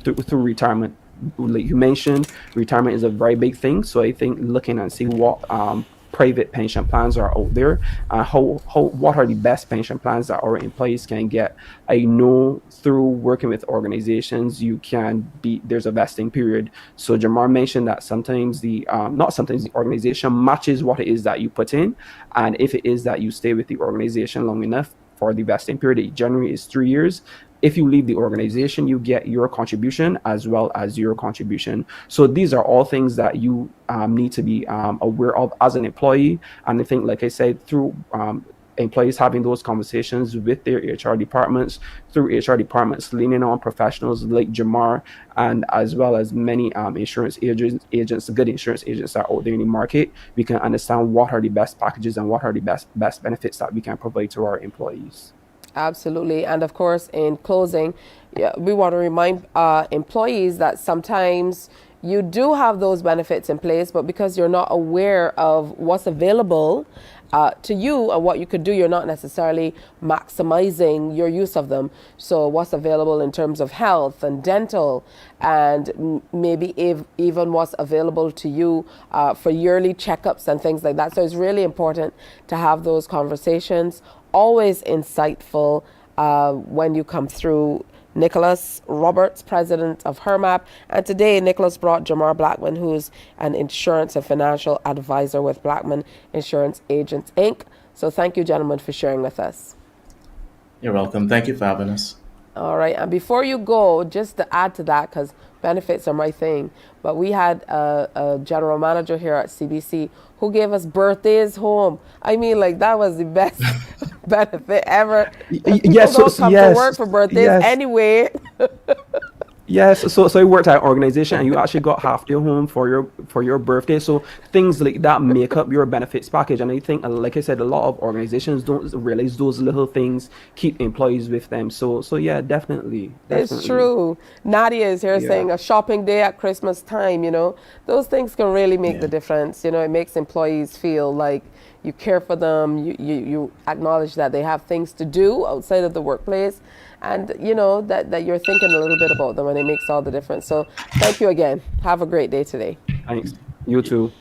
through retirement. Like you mentioned, retirement is a very big thing. So I think looking and see what private pension plans are out there, what are the best pension plans that our employees can get. I know through working with organizations, there's a vesting period. So Jamar mentioned that sometimes the organization matches what it is that you put in, and if it is that you stay with the organization long enough, for the vesting period, it generally is 3 years. If you leave the organization, you get your contribution as well as your contribution. So these are all things that you need to be aware of as an employee. And I think, like I said, through employees having those conversations with their HR departments, through HR departments leaning on professionals like Jamar, and as well as many insurance agents, good insurance agents that are out there in the market, we can understand what are the best packages and what are the best benefits that we can provide to our employees. Absolutely. And of course, in closing, we want to remind employees that sometimes you do have those benefits in place, but because you're not aware of what's available to you and what you could do, you're not necessarily maximizing your use of them. So what's available in terms of health and dental, and maybe even what's available to you for yearly checkups and things like that. So it's really important to have those conversations. Always insightful when you come through. Nicholas Roberts, president of HERMAP. And today, Nicholas brought Jamar Blackman, who's an insurance and financial advisor with Blackman Insurance Agents, Inc. So thank you, gentlemen, for sharing with us. You're welcome. Thank you for having us. All right. And before you go, just to add to that, because benefits are my thing, but we had a general manager here at CBC who gave us birthdays home. I mean, like, that was the best benefit ever. Yes, don't come to work for birthdays anyway. Yes, so you worked at an organization and you actually got half day home for your birthday. So things like that make up your benefits package. And I think, like I said, a lot of organizations don't realize those little things keep employees with them. So yeah, definitely. It's true. Nadia is here saying a shopping day at Christmas time, those things can really make the difference. It makes employees feel like you care for them, you acknowledge that they have things to do outside of the workplace. and you know that you're thinking a little bit about them, and it makes all the difference. So thank you again. Have a great day today. Thanks. You too.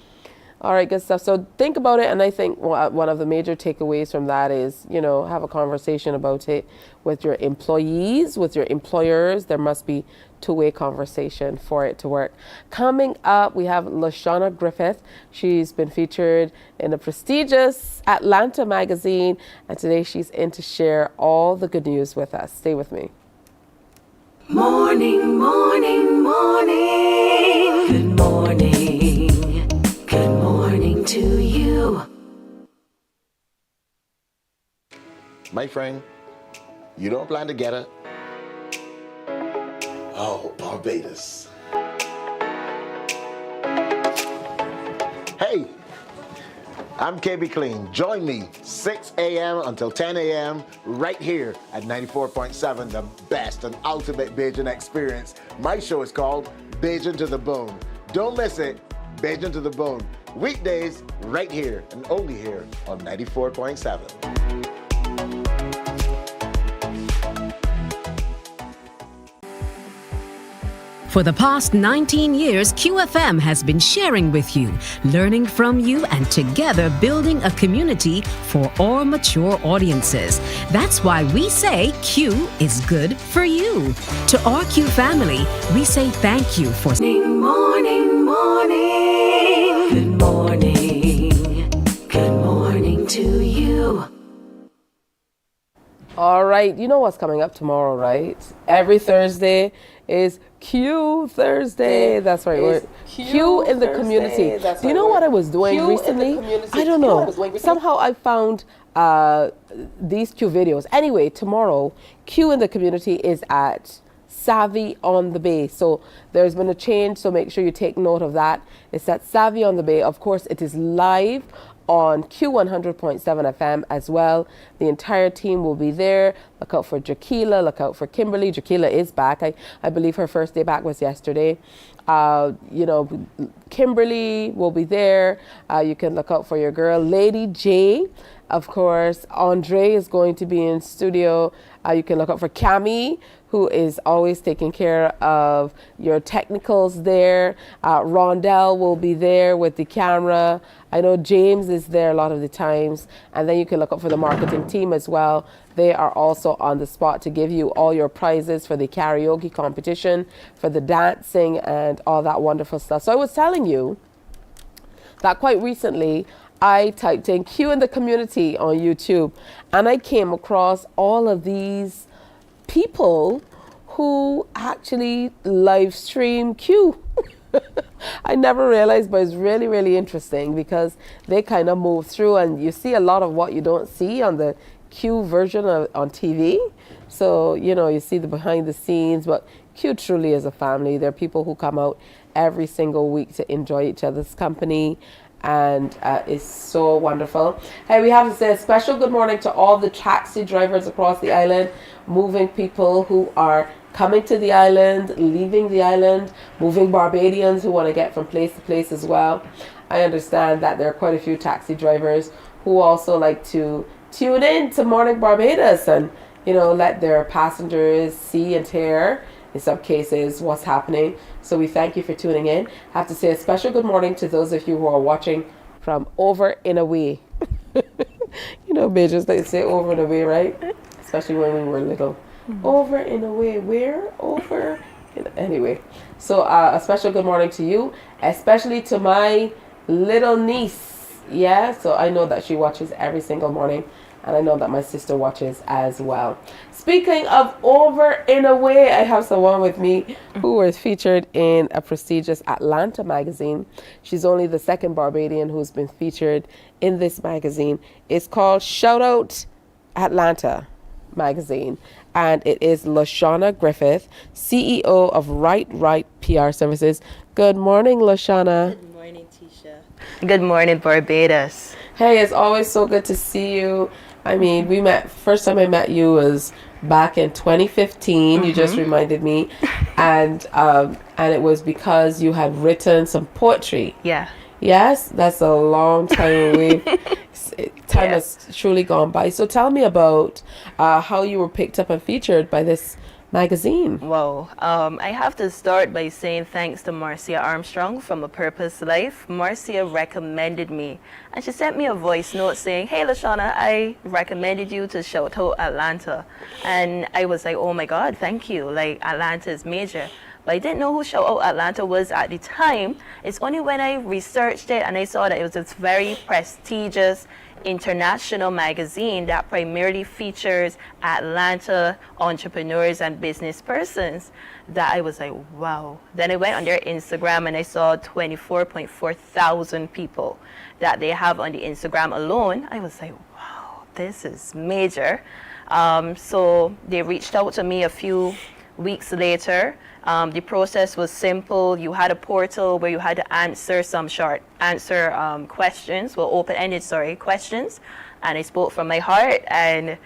All right, good stuff. So think about it, and I think one of the major takeaways from that is, you know, have a conversation about it with your employees, with your employers. There must be two-way conversation for it to work. Coming up, we have Lashana Griffith. She's been featured in the prestigious Atlanta magazine, and today she's in to share all the good news with us. Stay with me. Morning, morning, morning. Good morning. Good morning to you. My friend, you don't plan to get her? Oh, Barbados. Hey, I'm KB Clean. Join me 6 a.m. until 10 a.m. right here at 94.7, the best and ultimate Bajan experience. My show is called Bajan to the Bone. Don't miss it. Bajan to the Bone. Weekdays right here and only here on 94.7. For the past 19 years, QFM has been sharing with you, learning from you, and together building a community for all mature audiences. That's why we say Q is good for you. To our Q family, we say thank you for... Morning, morning. Good morning. Good morning to you. All right, you know what's coming up tomorrow, right? Every Thursday is Q Thursday. That's right. We're Q in the community. Do you know what I was doing recently? I don't know. Somehow I found these Q videos. Anyway, tomorrow, Q in the community is at Savvy on the Bay. So there's been a change, so make sure you take note of that. It's at Savvy on the Bay. Of course, it is live on Q100.7 FM as well. The entire team will be there. Look out for Jaquila, look out for Kimberly. Jaquila is back. I believe her first day back was yesterday. You know, Kimberly will be there. You can look out for your girl, Lady J. Of course, Andre is going to be in studio. You can look out for Cami, who is always taking care of your technicals there. Rondell will be there with the camera. I know James is there a lot of the times. And then you can look up for the marketing team as well. They are also on the spot to give you all your prizes for the karaoke competition, for the dancing and all that wonderful stuff. So I was telling you that quite recently, I typed in Q in the community on YouTube, and I came across all of these people who actually live stream Q. I never realized, but it's really, really interesting because they kind of move through, and you see a lot of what you don't see on the Q version on TV. So, you know, you see the behind the scenes, but Q truly is a family. There are people who come out every single week to enjoy each other's company, and it's so wonderful. Hey, we have to say a special good morning to all the taxi drivers across the island, moving people who are coming to the island, leaving the island, moving Barbadians who want to get from place to place as well. I understand that there are quite a few taxi drivers who also like to tune in to Mornin Barbados and, you know, let their passengers see and hear, in some cases, what's happening. So we thank you for tuning in. I have to say a special good morning to those of you who are watching from over and away. You know, bitches, they say over and away, right? Especially when we were little. Over and away, where? Over. Anyway, so a special good morning to you, especially to my little niece. Yeah, so I know that she watches every single morning, and I know that my sister watches as well. Speaking of over and away, I have someone with me who was featured in a prestigious Atlanta magazine. She's only the second Barbadian who's been featured in this magazine. It's called Shout Out Atlanta magazine, and it is Lashana Griffith, CEO of Right PR Services. Good morning, Lashana. Good morning, Tisha. Good morning, Barbados. Hey, it's always so good to see you. I mean, we met, first time I met you was back in 2015. You just reminded me. And it was because you had written some poetry. Yeah. Yes, that's a long time away. time has truly gone by. So tell me about how you were picked up and featured by this magazine. Wow. I have to start by saying thanks to Marcia Armstrong from A Purpose Life. Marcia recommended me, and she sent me a voice note saying, "Hey, Lashana, I recommended you to shout out Atlanta." And I was like, oh my God, thank you. Like, Atlanta is major. But I didn't know who Shout Out Atlanta was at the time. It's only when I researched it and I saw that it was this very prestigious international magazine that primarily features Atlanta entrepreneurs and business persons that I was like, wow. Then I went on their Instagram and I saw 24.4 thousand people that they have on the Instagram alone. I was like, wow, this is major. So they reached out to me a few weeks later. The process was simple. You had a portal where you had to answer some short questions, well, open-ended, questions. And I spoke from my heart. And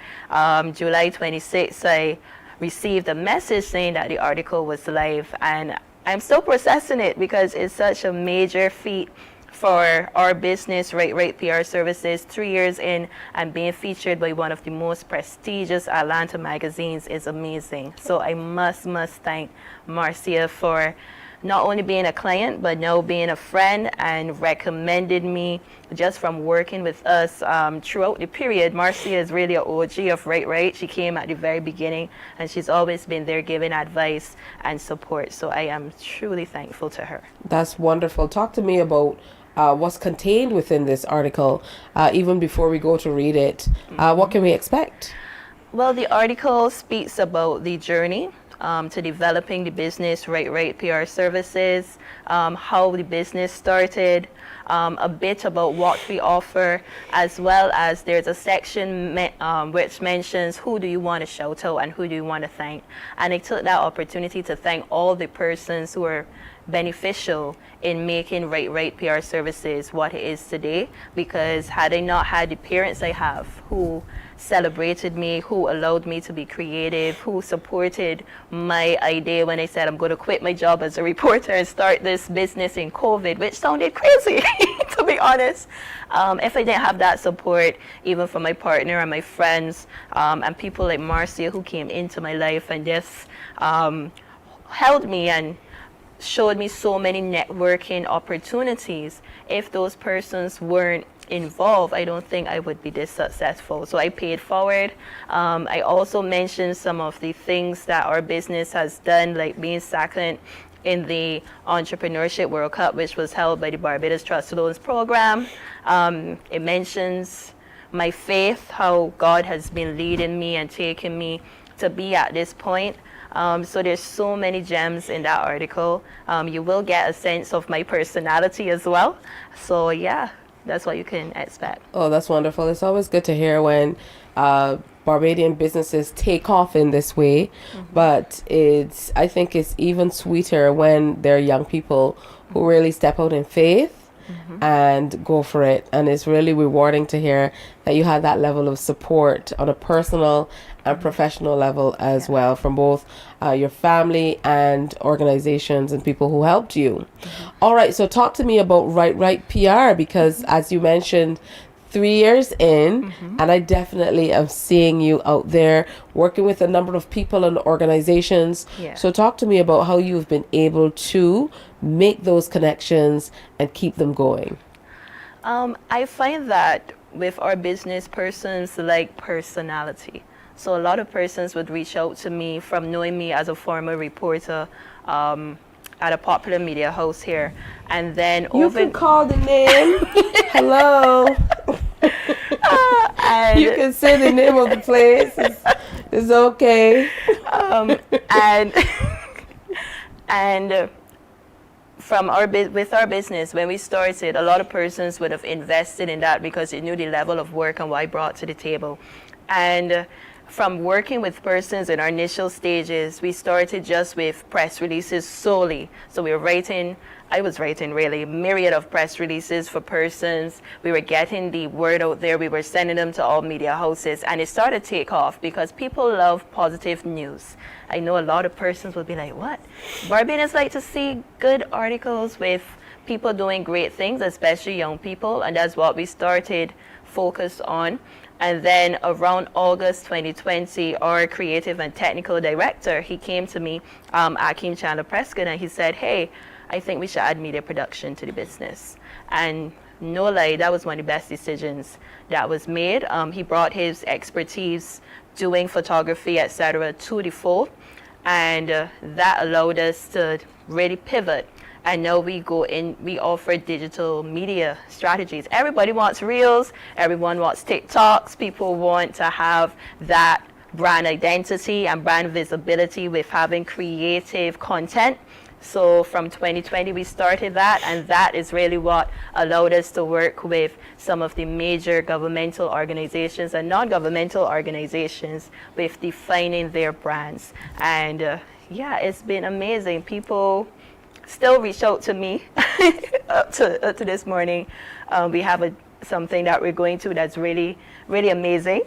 July 26th, I received a message saying that the article was live. And I'm still processing it because it's such a major feat for our business, Right PR Services. 3 years in and being featured by one of the most prestigious Atlanta magazines is amazing. So I must thank Marcia for not only being a client, but now being a friend, and recommended me just from working with us throughout the period. Marcia is really an OG of Right. She came at the very beginning, and she's always been there giving advice and support. So I am truly thankful to her. That's wonderful. Talk to me about what's contained within this article, even before we go to read it. What can we expect? Well, the article speaks about the journey to developing the business, Right PR Services, how the business started, a bit about what we offer, as well as there's a section which mentions who do you want to shout out and who do you want to thank. And I took that opportunity to thank all the persons who are beneficial in making Right PR Services what it is today, because had I not had the parents I have who celebrated me, who allowed me to be creative, who supported my idea when I said I'm going to quit my job as a reporter and start this business in COVID, which sounded crazy to be honest. If I didn't have that support, even from my partner and my friends, and people like Marcia who came into my life and just held me and showed me so many networking opportunities, if those persons weren't involved, I don't think I would be this successful. So I paid forward. I also mentioned some of the things that our business has done, like being second in the Entrepreneurship World Cup, which was held by the Barbados Trust Loans Program. It mentions my faith, how God has been leading me and taking me to be at this point. So there's so many gems in that article. You will get a sense of my personality as well. So yeah, that's what you can expect. Oh, that's wonderful. It's always good to hear when Barbadian businesses take off in this way, but I think it's even sweeter when there are young people who really step out in faith and go for it. And it's really rewarding to hear that you had that level of support on a personal and professional level as well from both your family and organizations and people who helped you. All right, so talk to me about Right PR, because as you mentioned, 3 years in, and I definitely am seeing you out there working with a number of people and organizations. So talk to me about how you've been able to make those connections and keep them going. I find that with our business persons, like personality. So a lot of persons would reach out to me from knowing me as a former reporter at a popular media house here, and then you can call the name. Hello. You can say the name of the place. It's okay. And from with our business, when we started, a lot of persons would have invested in that because they knew the level of work and what I brought to the table. And from working with persons in our initial stages, we started just with press releases solely. So I was writing really a myriad of press releases for persons. We were getting the word out there. We were sending them to all media houses, and it started to take off because people love positive news. I know a lot of persons will be like, what? Barbadians like to see good articles with people doing great things, especially young people, and that's what we started focused on. And then around August 2020, our creative and technical director, he came to me, Akeem Chandler Prescott, and he said, hey, I think we should add media production to the business. And no lie, that was one of the best decisions that was made. He brought his expertise doing photography, etc., to the fold, and that allowed us to really pivot. And now we go in, we offer digital media strategies. Everybody wants reels, everyone wants TikToks, people want to have that brand identity and brand visibility with having creative content. So from 2020 we started that, and that is really what allowed us to work with some of the major governmental organizations and non-governmental organizations with defining their brands. And yeah, it's been amazing. People still reach out to me up to this morning. We have something that we're going to that's really, really amazing.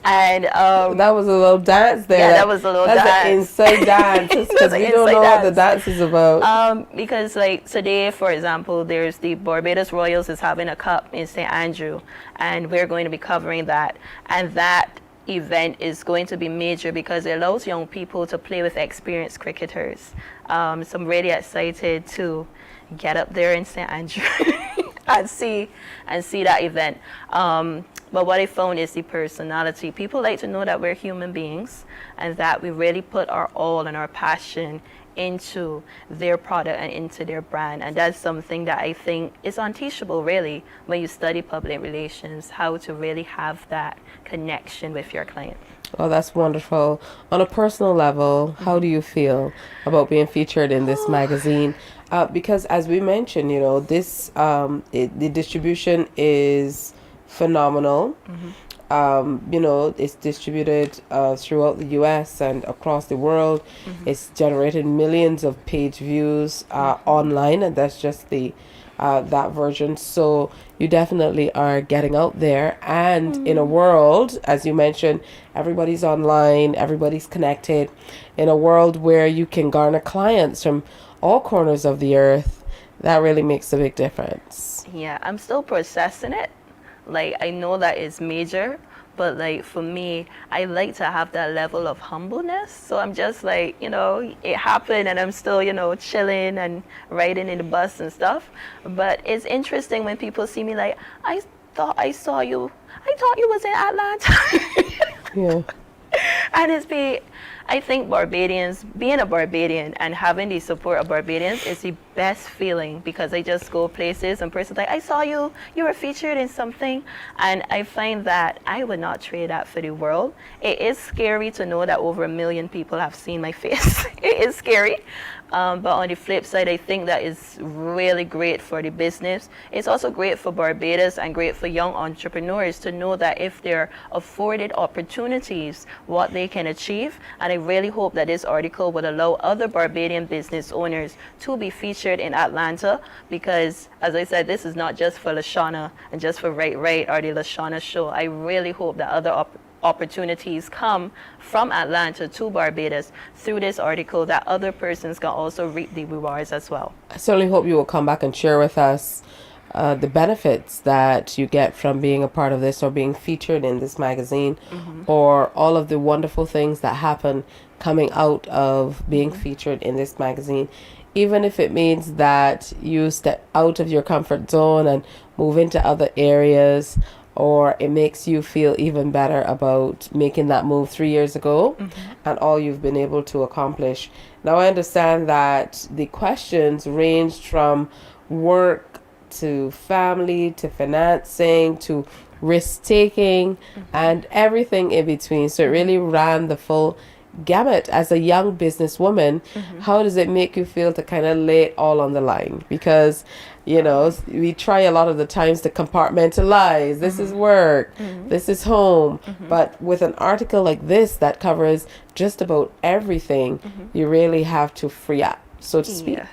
And that was a little dance there. Yeah, that was a little dance. That's an inside dance. Because we don't know what the dance is about. Because like today, for example, there's the Barbados Royals is having a cup in St. Andrew, and we're going to be covering that. And that event is going to be major because it allows young people to play with experienced cricketers. So I'm really excited to get up there in St. Andrew and see that event. But what I found is the personality. People like to know that we're human beings and that we really put our all and our passion into their product and into their brand. And that's something that I think is unteachable, really, when you study public relations, how to really have that connection with your client. Oh, that's wonderful. On a personal level, how do you feel about being featured in this magazine? Because as we mentioned, you know, this the distribution is phenomenal. You know, it's distributed throughout the US and across the world. It's generated millions of page views online, and that's just the that version. So you definitely are getting out there, and in a world, as you mentioned, everybody's online, everybody's connected. In a world where you can garner clients from all corners of the earth, that really makes a big difference. Yeah, I'm still processing it. Like, I know that it's major, but like for me, I like to have that level of humbleness. So I'm just like, you know, it happened and I'm still, you know, chilling and riding in the bus and stuff. But it's interesting when people see me like, I thought I saw you. I thought you was in Atlanta. Yeah. And I think Barbadians, being a Barbadian and having the support of Barbadians is the best feeling, because I just go places and persons like, I saw you were featured in something, and I find that I would not trade that for the world. It is scary to know that over 1 million people have seen my face. It is scary. But on the flip side, I think that is really great for the business. It's also great for Barbados and great for young entrepreneurs to know that if they're afforded opportunities, what they can achieve. And I really hope that this article would allow other Barbadian business owners to be featured in Atlanta, because, as I said, this is not just for Lashana and just for Right or the Lashana Show. I really hope that other opportunities come from Atlanta to Barbados through this article, that other persons can also reap the rewards as well. I certainly hope you will come back and share with us the benefits that you get from being a part of this or being featured in this magazine, or all of the wonderful things that happen coming out of being featured in this magazine. Even if it means that you step out of your comfort zone and move into other areas, or it makes you feel even better about making that move 3 years ago and all you've been able to accomplish. Now, I understand that the questions ranged from work to family to financing to risk taking and everything in between. So it really ran the full gamut. As a young businesswoman, how does it make you feel to kind of lay it all on the line? Because, you know, we try a lot of the times to compartmentalize. This is work, this is home. But with an article like this that covers just about everything, you really have to free up, so to speak. Yeah.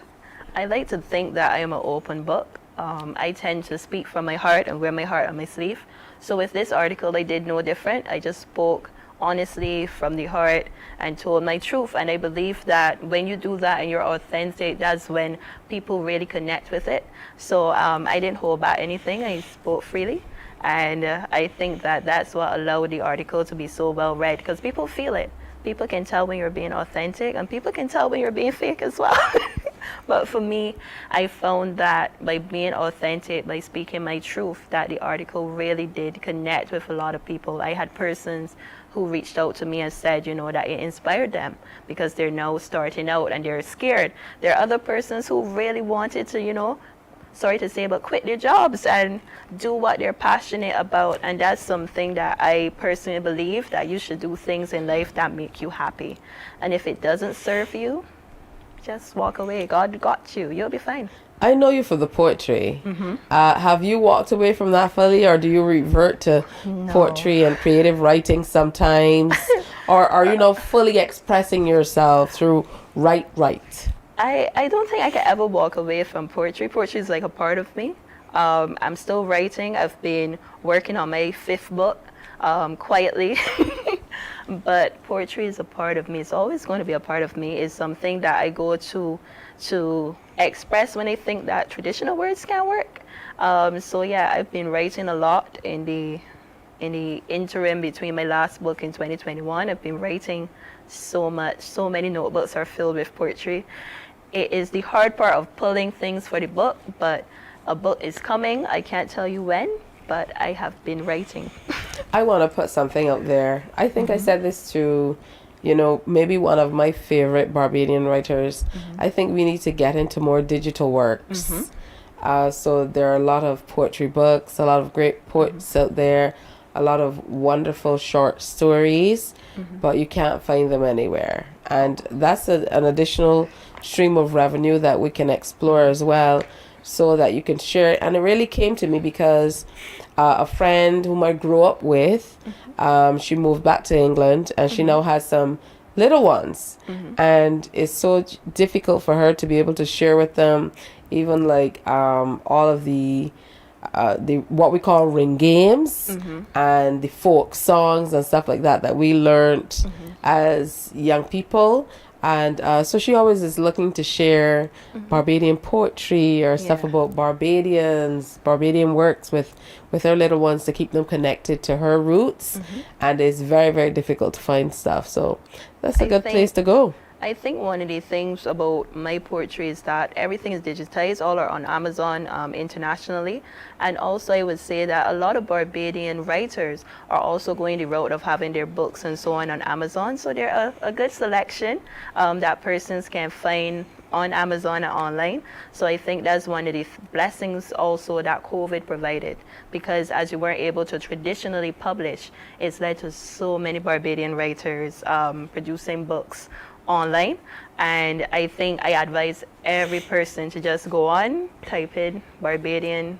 I like to think that I am an open book. I tend to speak from my heart and wear my heart on my sleeve. So with this article, I did no different. I just spoke honestly from the heart and told my truth, and I believe that when you do that and you're authentic, that's when people really connect with it. So I didn't hold back anything. I spoke freely, And I think that that's what allowed the article to be so well read, because people feel it. People can tell when you're being authentic, and people can tell when you're being fake as well. But for me, I found that by being authentic, by speaking my truth, that the article really did connect with a lot of people. I had persons who reached out to me and said, you know, that it inspired them because they're now starting out and they're scared. There are other persons who really wanted to, you know, sorry to say, but quit their jobs and do what they're passionate about. And that's something that I personally believe, that you should do things in life that make you happy. And if it doesn't serve you, just walk away. God got you. You'll be fine. I know you for the poetry. Have you walked away from that fully, or do you revert to poetry and creative writing sometimes? Or are you now fully expressing yourself through write? I don't think I can ever walk away from poetry. Poetry is like a part of me. I'm still writing. I've been working on my 5th book quietly. But poetry is a part of me. It's always going to be a part of me. It's something that I go to express when I think that traditional words can't work. So yeah, I've been writing a lot in the interim between my last book in 2021. I've been writing so much. So many notebooks are filled with poetry. It is the hard part of pulling things for the book, but a book is coming. I can't tell you when, but I have been writing. I want to put something out there. I think I said this to, you know, maybe one of my favorite Barbadian writers. I think we need to get into more digital works. So there are a lot of poetry books, a lot of great poets out there, a lot of wonderful short stories, but you can't find them anywhere. And that's an additional stream of revenue that we can explore as well, so that you can share it. And it really came to me because a friend whom I grew up with, she moved back to England, and she now has some little ones, and it's so difficult for her to be able to share with them even like all of the what we call ring games and the folk songs and stuff like that we learned as young people. And so she always is looking to share Barbadian poetry or stuff about Barbadian works with her little ones to keep them connected to her roots. And it's very, very difficult to find stuff. So that's a good place to go. I think one of the things about my poetry is that everything is digitized, all are on Amazon internationally. And also I would say that a lot of Barbadian writers are also going the route of having their books and so on Amazon. So they're a good selection that persons can find on Amazon and online. So I think that's one of the blessings also that COVID provided, because as you weren't able to traditionally publish, it's led to so many Barbadian writers producing books online. And I think I advise every person to just go on, type in Barbadian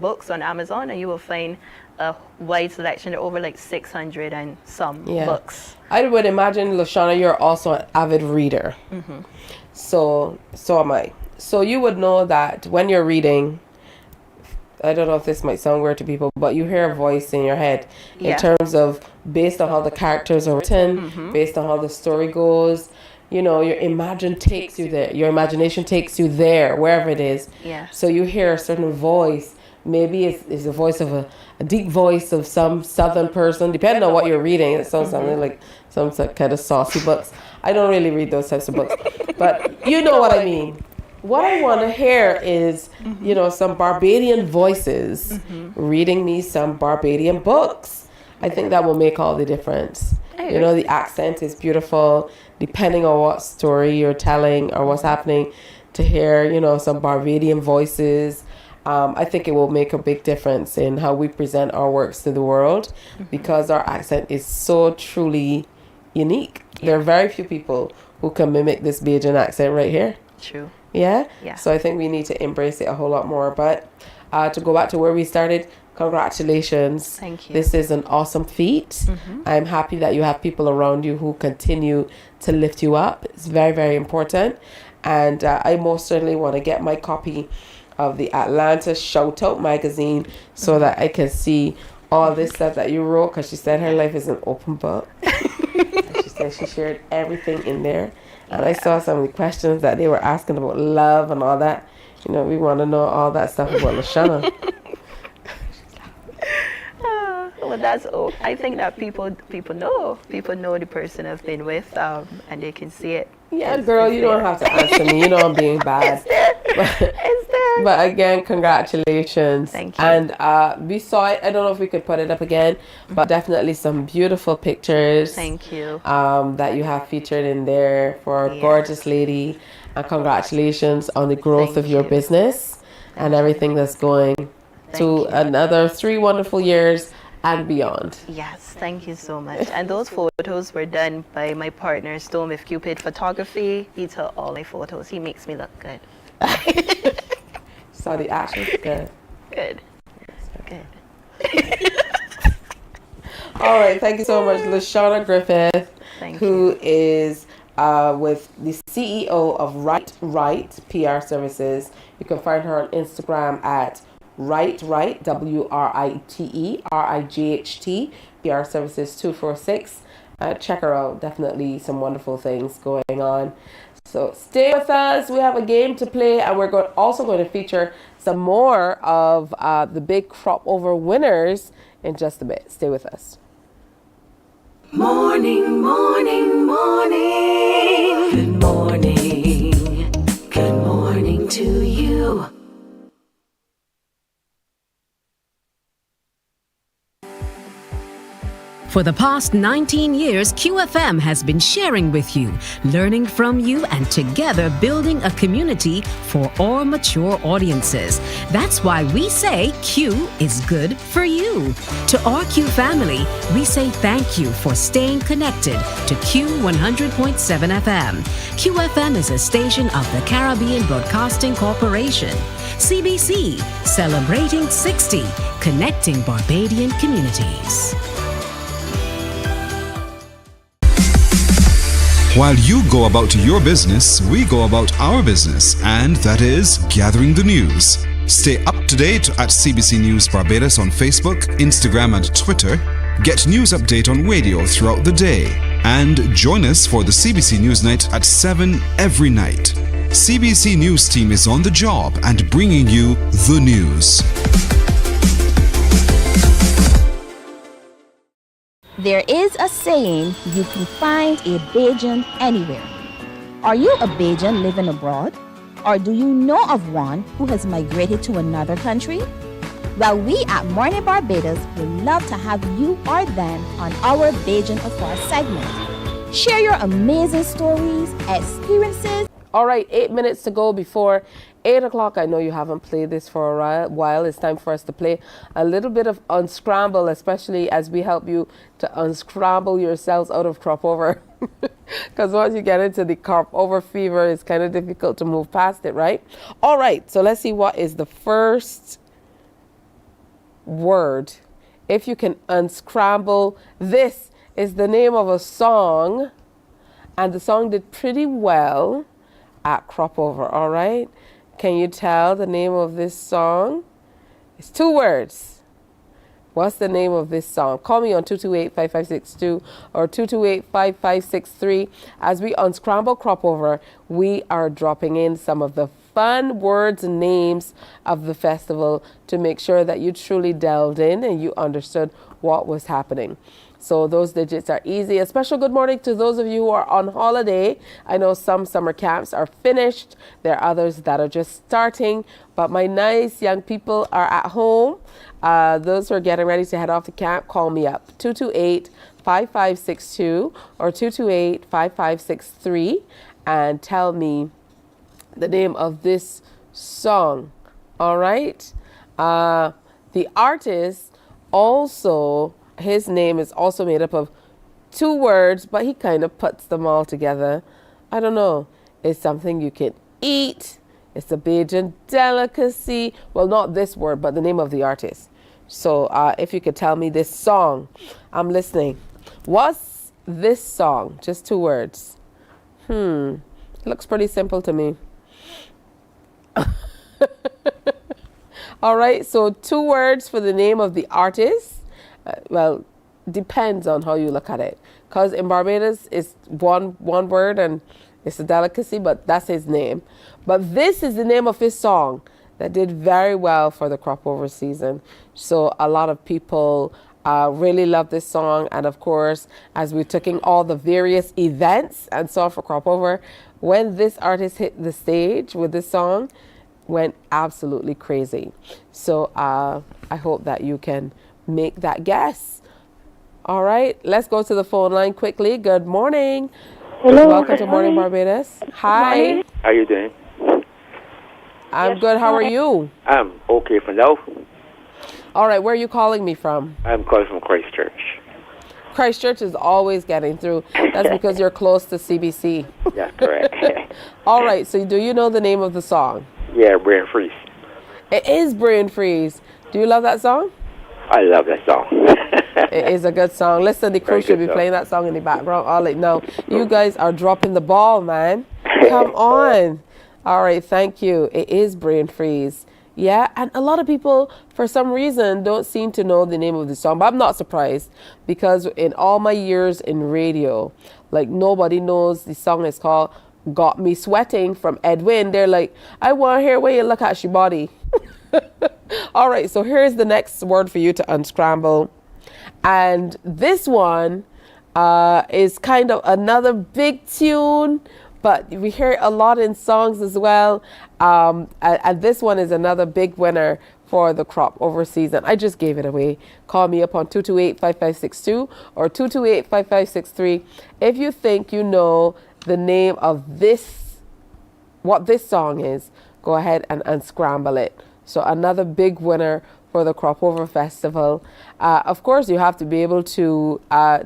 books on Amazon, and you will find a wide selection. There are over like 600 and some books. I would imagine, Lashana, you're also an avid reader. So am I. So you would know that when you're reading, I don't know if this might sound weird to people, but you hear a voice in your head in terms of based on how the characters are written, based on how the story goes. You know, your imagination takes you there, wherever it is. So you hear a certain voice. Maybe it's the voice of a deep voice of some southern person, depending on what you're reading. It sounds something like some kind of saucy books. I don't really read those types of books, but you know what I mean. What I want to hear is, you know, some Barbadian voices reading me some Barbadian books. I think that will make all the difference. You know, the accent is beautiful, depending on what story you're telling or what's happening. To hear, you know, some Barbadian voices, I think it will make a big difference in how we present our works to the world, because our accent is so truly unique. There are very few people who can mimic this Bajan accent right here. True. Yeah? So I think we need to embrace it a whole lot more. But to go back to where we started, congratulations. Thank you. This is an awesome feat. I'm happy that you have people around you who continue to lift you up. It's very, very important. And I most certainly want to get my copy of the Atlanta Shout Out magazine so that I can see all this stuff that you wrote, because she said her life is an open book. And she said she shared everything in there. And I saw some of the questions that they were asking about love and all that. You know, we want to know all that stuff about Lashana. well, that's all. I think that people know the person I've been with, and they can see it. Yeah, girl, you don't have to answer me. You know I'm being bad. But again, congratulations. Thank you. And we saw it. I don't know if we could put it up again, but definitely some beautiful pictures. Thank you. That you have featured in there for a gorgeous lady. And congratulations on the growth of your business and everything that's going to another 3 wonderful years and beyond. Yes, thank you so much. And those photos were done by my partner, Storm with Cupid Photography. He took all my photos. He makes me look good. Saw the actions. Good. Good. Good. All right. Thank you so much, LaShawna Griffith, who is with the CEO of Right PR Services. You can find her on Instagram at Right, WRITE, PR Services 246. Check her out. Definitely some wonderful things going on. So stay with us. We have a game to play, and we're also going to feature some more of the big crop over winners in just a bit. Stay with us. Morning, morning, morning. Good morning. Good morning to you. For the past 19 years, QFM has been sharing with you, learning from you, and together building a community for all mature audiences. That's why we say Q is good for you. To our Q family, we say thank you for staying connected to Q 100.7 FM. QFM is a station of the Caribbean Broadcasting Corporation. CBC, celebrating 60, connecting Barbadian communities. While you go about your business, we go about our business, and that is gathering the news. Stay up to date at CBC News Barbados on Facebook, Instagram, and Twitter. Get news update on radio throughout the day. And join us for the CBC News Night at 7 every night. CBC News team is on the job and bringing you the news. There is a saying, you can find a Bajan anywhere. Are you a Bajan living abroad? Or do you know of one who has migrated to another country? Well, we at Mornin Barbados would love to have you or them on our Bajan Afar segment. Share your amazing stories, experiences. All right, 8 minutes to go before 8 o'clock. I know you haven't played this for a while. It's time for us to play a little bit of Unscramble, especially as we help you to unscramble yourselves out of crop over. Because once you get into the crop over fever, it's kind of difficult to move past it, right? All right, so let's see what is the first word. If you can unscramble, this is the name of a song, and the song did pretty well at crop over. All right, can you tell the name of this song? It's 2 words. What's the name of this song? Call me on 228-5562 or 228-5563. As we unscramble crop over, we are dropping in some of the fun words and names of the festival to make sure that you truly delved in and you understood what was happening. So those digits are easy. A special good morning to those of you who are on holiday. I know some summer camps are finished. There are others that are just starting. But my nice young people are at home. Those who are getting ready to head off to camp, call me up. 228-5562 or 228-5563 and tell me the name of this song. All right? The artist also... his name is also made up of 2 words, but he kind of puts them all together. I don't know. It's something you can eat. It's a Bajan delicacy. Well, not this word, but the name of the artist. So if you could tell me this song, I'm listening. What's this song? Just 2 words. It looks pretty simple to me. All right, so 2 words for the name of the artist. Well, depends on how you look at it. Because in Barbados, it's one word and it's a delicacy, but that's his name. But this is the name of his song that did very well for the crop over season. So a lot of people Really love this song. And of course, as we're taking all the various events and so on for Crop Over, when this artist hit the stage with this song, went absolutely crazy. So I hope that you can make that guess. All right, let's go to the phone line quickly. Good morning. Hello. Welcome to Morning Barbados. Hi. How you doing? I'm good. How are you? I'm okay for now. All right, where are you calling me from? I'm calling from Christchurch. Christchurch is always getting through. That's because you're close to CBC. That's correct. All right, so do you know the name of the song? Yeah, Brain Freeze. It is Brain Freeze. Do you love that song? I love that song. It is a good song. Listen, the crew should be playing that song in the background. All right, no, you guys are dropping the ball, man. Come on. All right, thank you. It is Brain Freeze. Yeah, and a lot of people, for some reason, don't seem to know the name of the song. But I'm not surprised, because in all my years in radio, like, nobody knows the song is called Got Me Sweating from Edwin. They're like, I want to hear where you look at your body. All right, so here's the next word for you to unscramble. And this one is kind of another big tune, but we hear it a lot in songs as well. And this one is another big winner for the Crop Over season. I just gave it away. Call me up on 228-5562 or 228-5563 if you think you know the name of this, what this song is. Go ahead and unscramble it. So another big winner for the Crop Over Festival. Of course, you have to be able to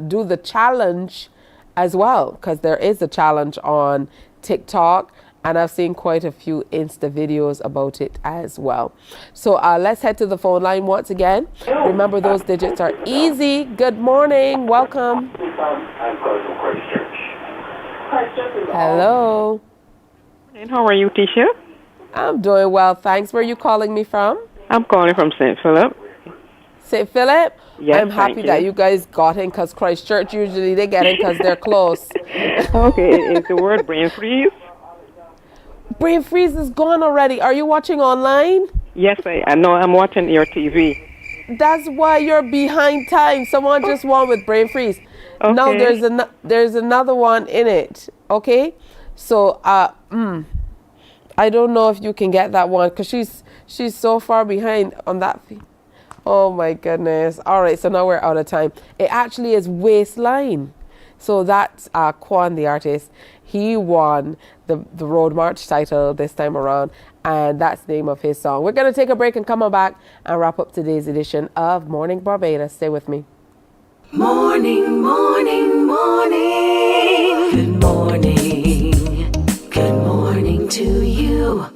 do the challenge as well, because there is a challenge on TikTok, and I've seen quite a few Insta videos about it as well. So let's head to the phone line once again. Remember, those digits are easy. Good morning. Welcome. Hello. And how are you, Tisha? I'm doing well, thanks. Where are you calling me from? I'm calling from St. Philip. St. Philip? Yes, I'm happy that you guys got in, because Christchurch, usually they get in because they're close. Okay, is the word brain freeze? Brain freeze is gone already. Are you watching online? Yes, I know. I'm watching your TV. That's why you're behind time. Someone just won with brain freeze. Okay. No, there's another one in it. Okay? So, I don't know if you can get that one, because she's so far behind on that. Oh my goodness. All right, so now we're out of time. It actually is Waistline. So that's Quan, the artist. He won the Road March title this time around, and that's the name of his song. We're going to take a break and come on back and wrap up today's edition of Morning Barbados. Stay with me. Morning, morning, morning. Good morning. Good morning to you.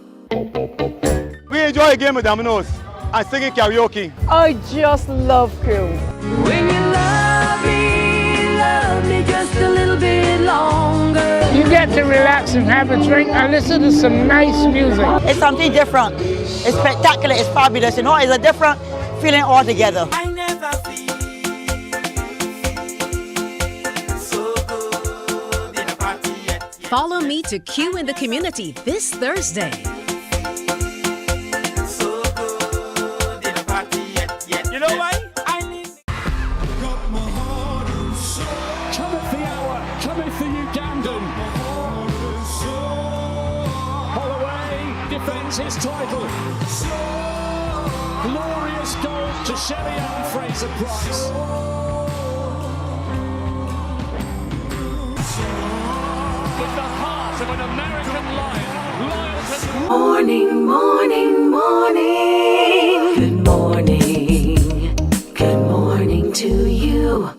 We enjoy a game of dominoes and singing karaoke. I just love cruise. When you love me just a little bit longer. You get to relax and have a drink and listen to some nice music. It's something different. It's spectacular. It's fabulous. You know, it's a different feeling altogether. I never feel so good in a party yet. Follow me to Q in the Community this Thursday. So good in a party yet. You know why? Cometh the hour, cometh the Ugandan. Holloway defends his title. Glorious goal to Shelly-Ann Fraser-Price. With the heart of an American lion, loyal to... Morning, morning, morning. Good morning. Good morning to you.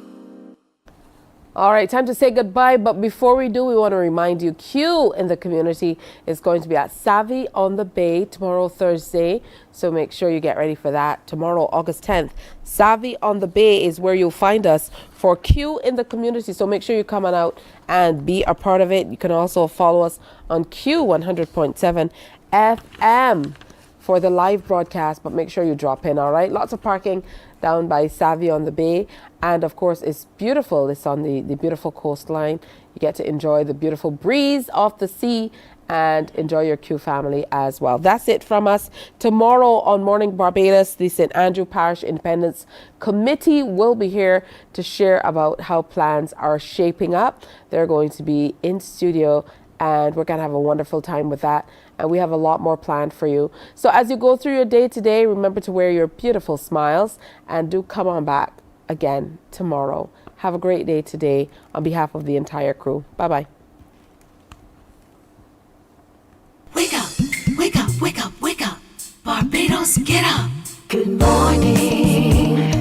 All right, time to say goodbye. But before we do, we want to remind you, Q in the Community is going to be at Savvy on the Bay tomorrow, Thursday. So make sure you get ready for that. Tomorrow, August 10th. Savvy on the Bay is where you'll find us for Q in the Community. So make sure you come on out and be a part of it. You can also follow us on Q 100.7 FM for the live broadcast. But make sure you drop in, all right? Lots of parking down by Savvy on the Bay. And of course, it's beautiful. It's on the beautiful coastline. You get to enjoy the beautiful breeze off the sea and enjoy your Q family as well. That's it from us. Tomorrow on Morning Barbados, the St. Andrew Parish Independence Committee will be here to share about how plans are shaping up. They're going to be in studio and we're going to have a wonderful time with that. And we have a lot more planned for you. So as you go through your day today, remember to wear your beautiful smiles and do come on back again tomorrow. Have a great day today on behalf of the entire crew. Bye-bye. Wake up, wake up, wake up, wake up. Barbados, get up. Good morning.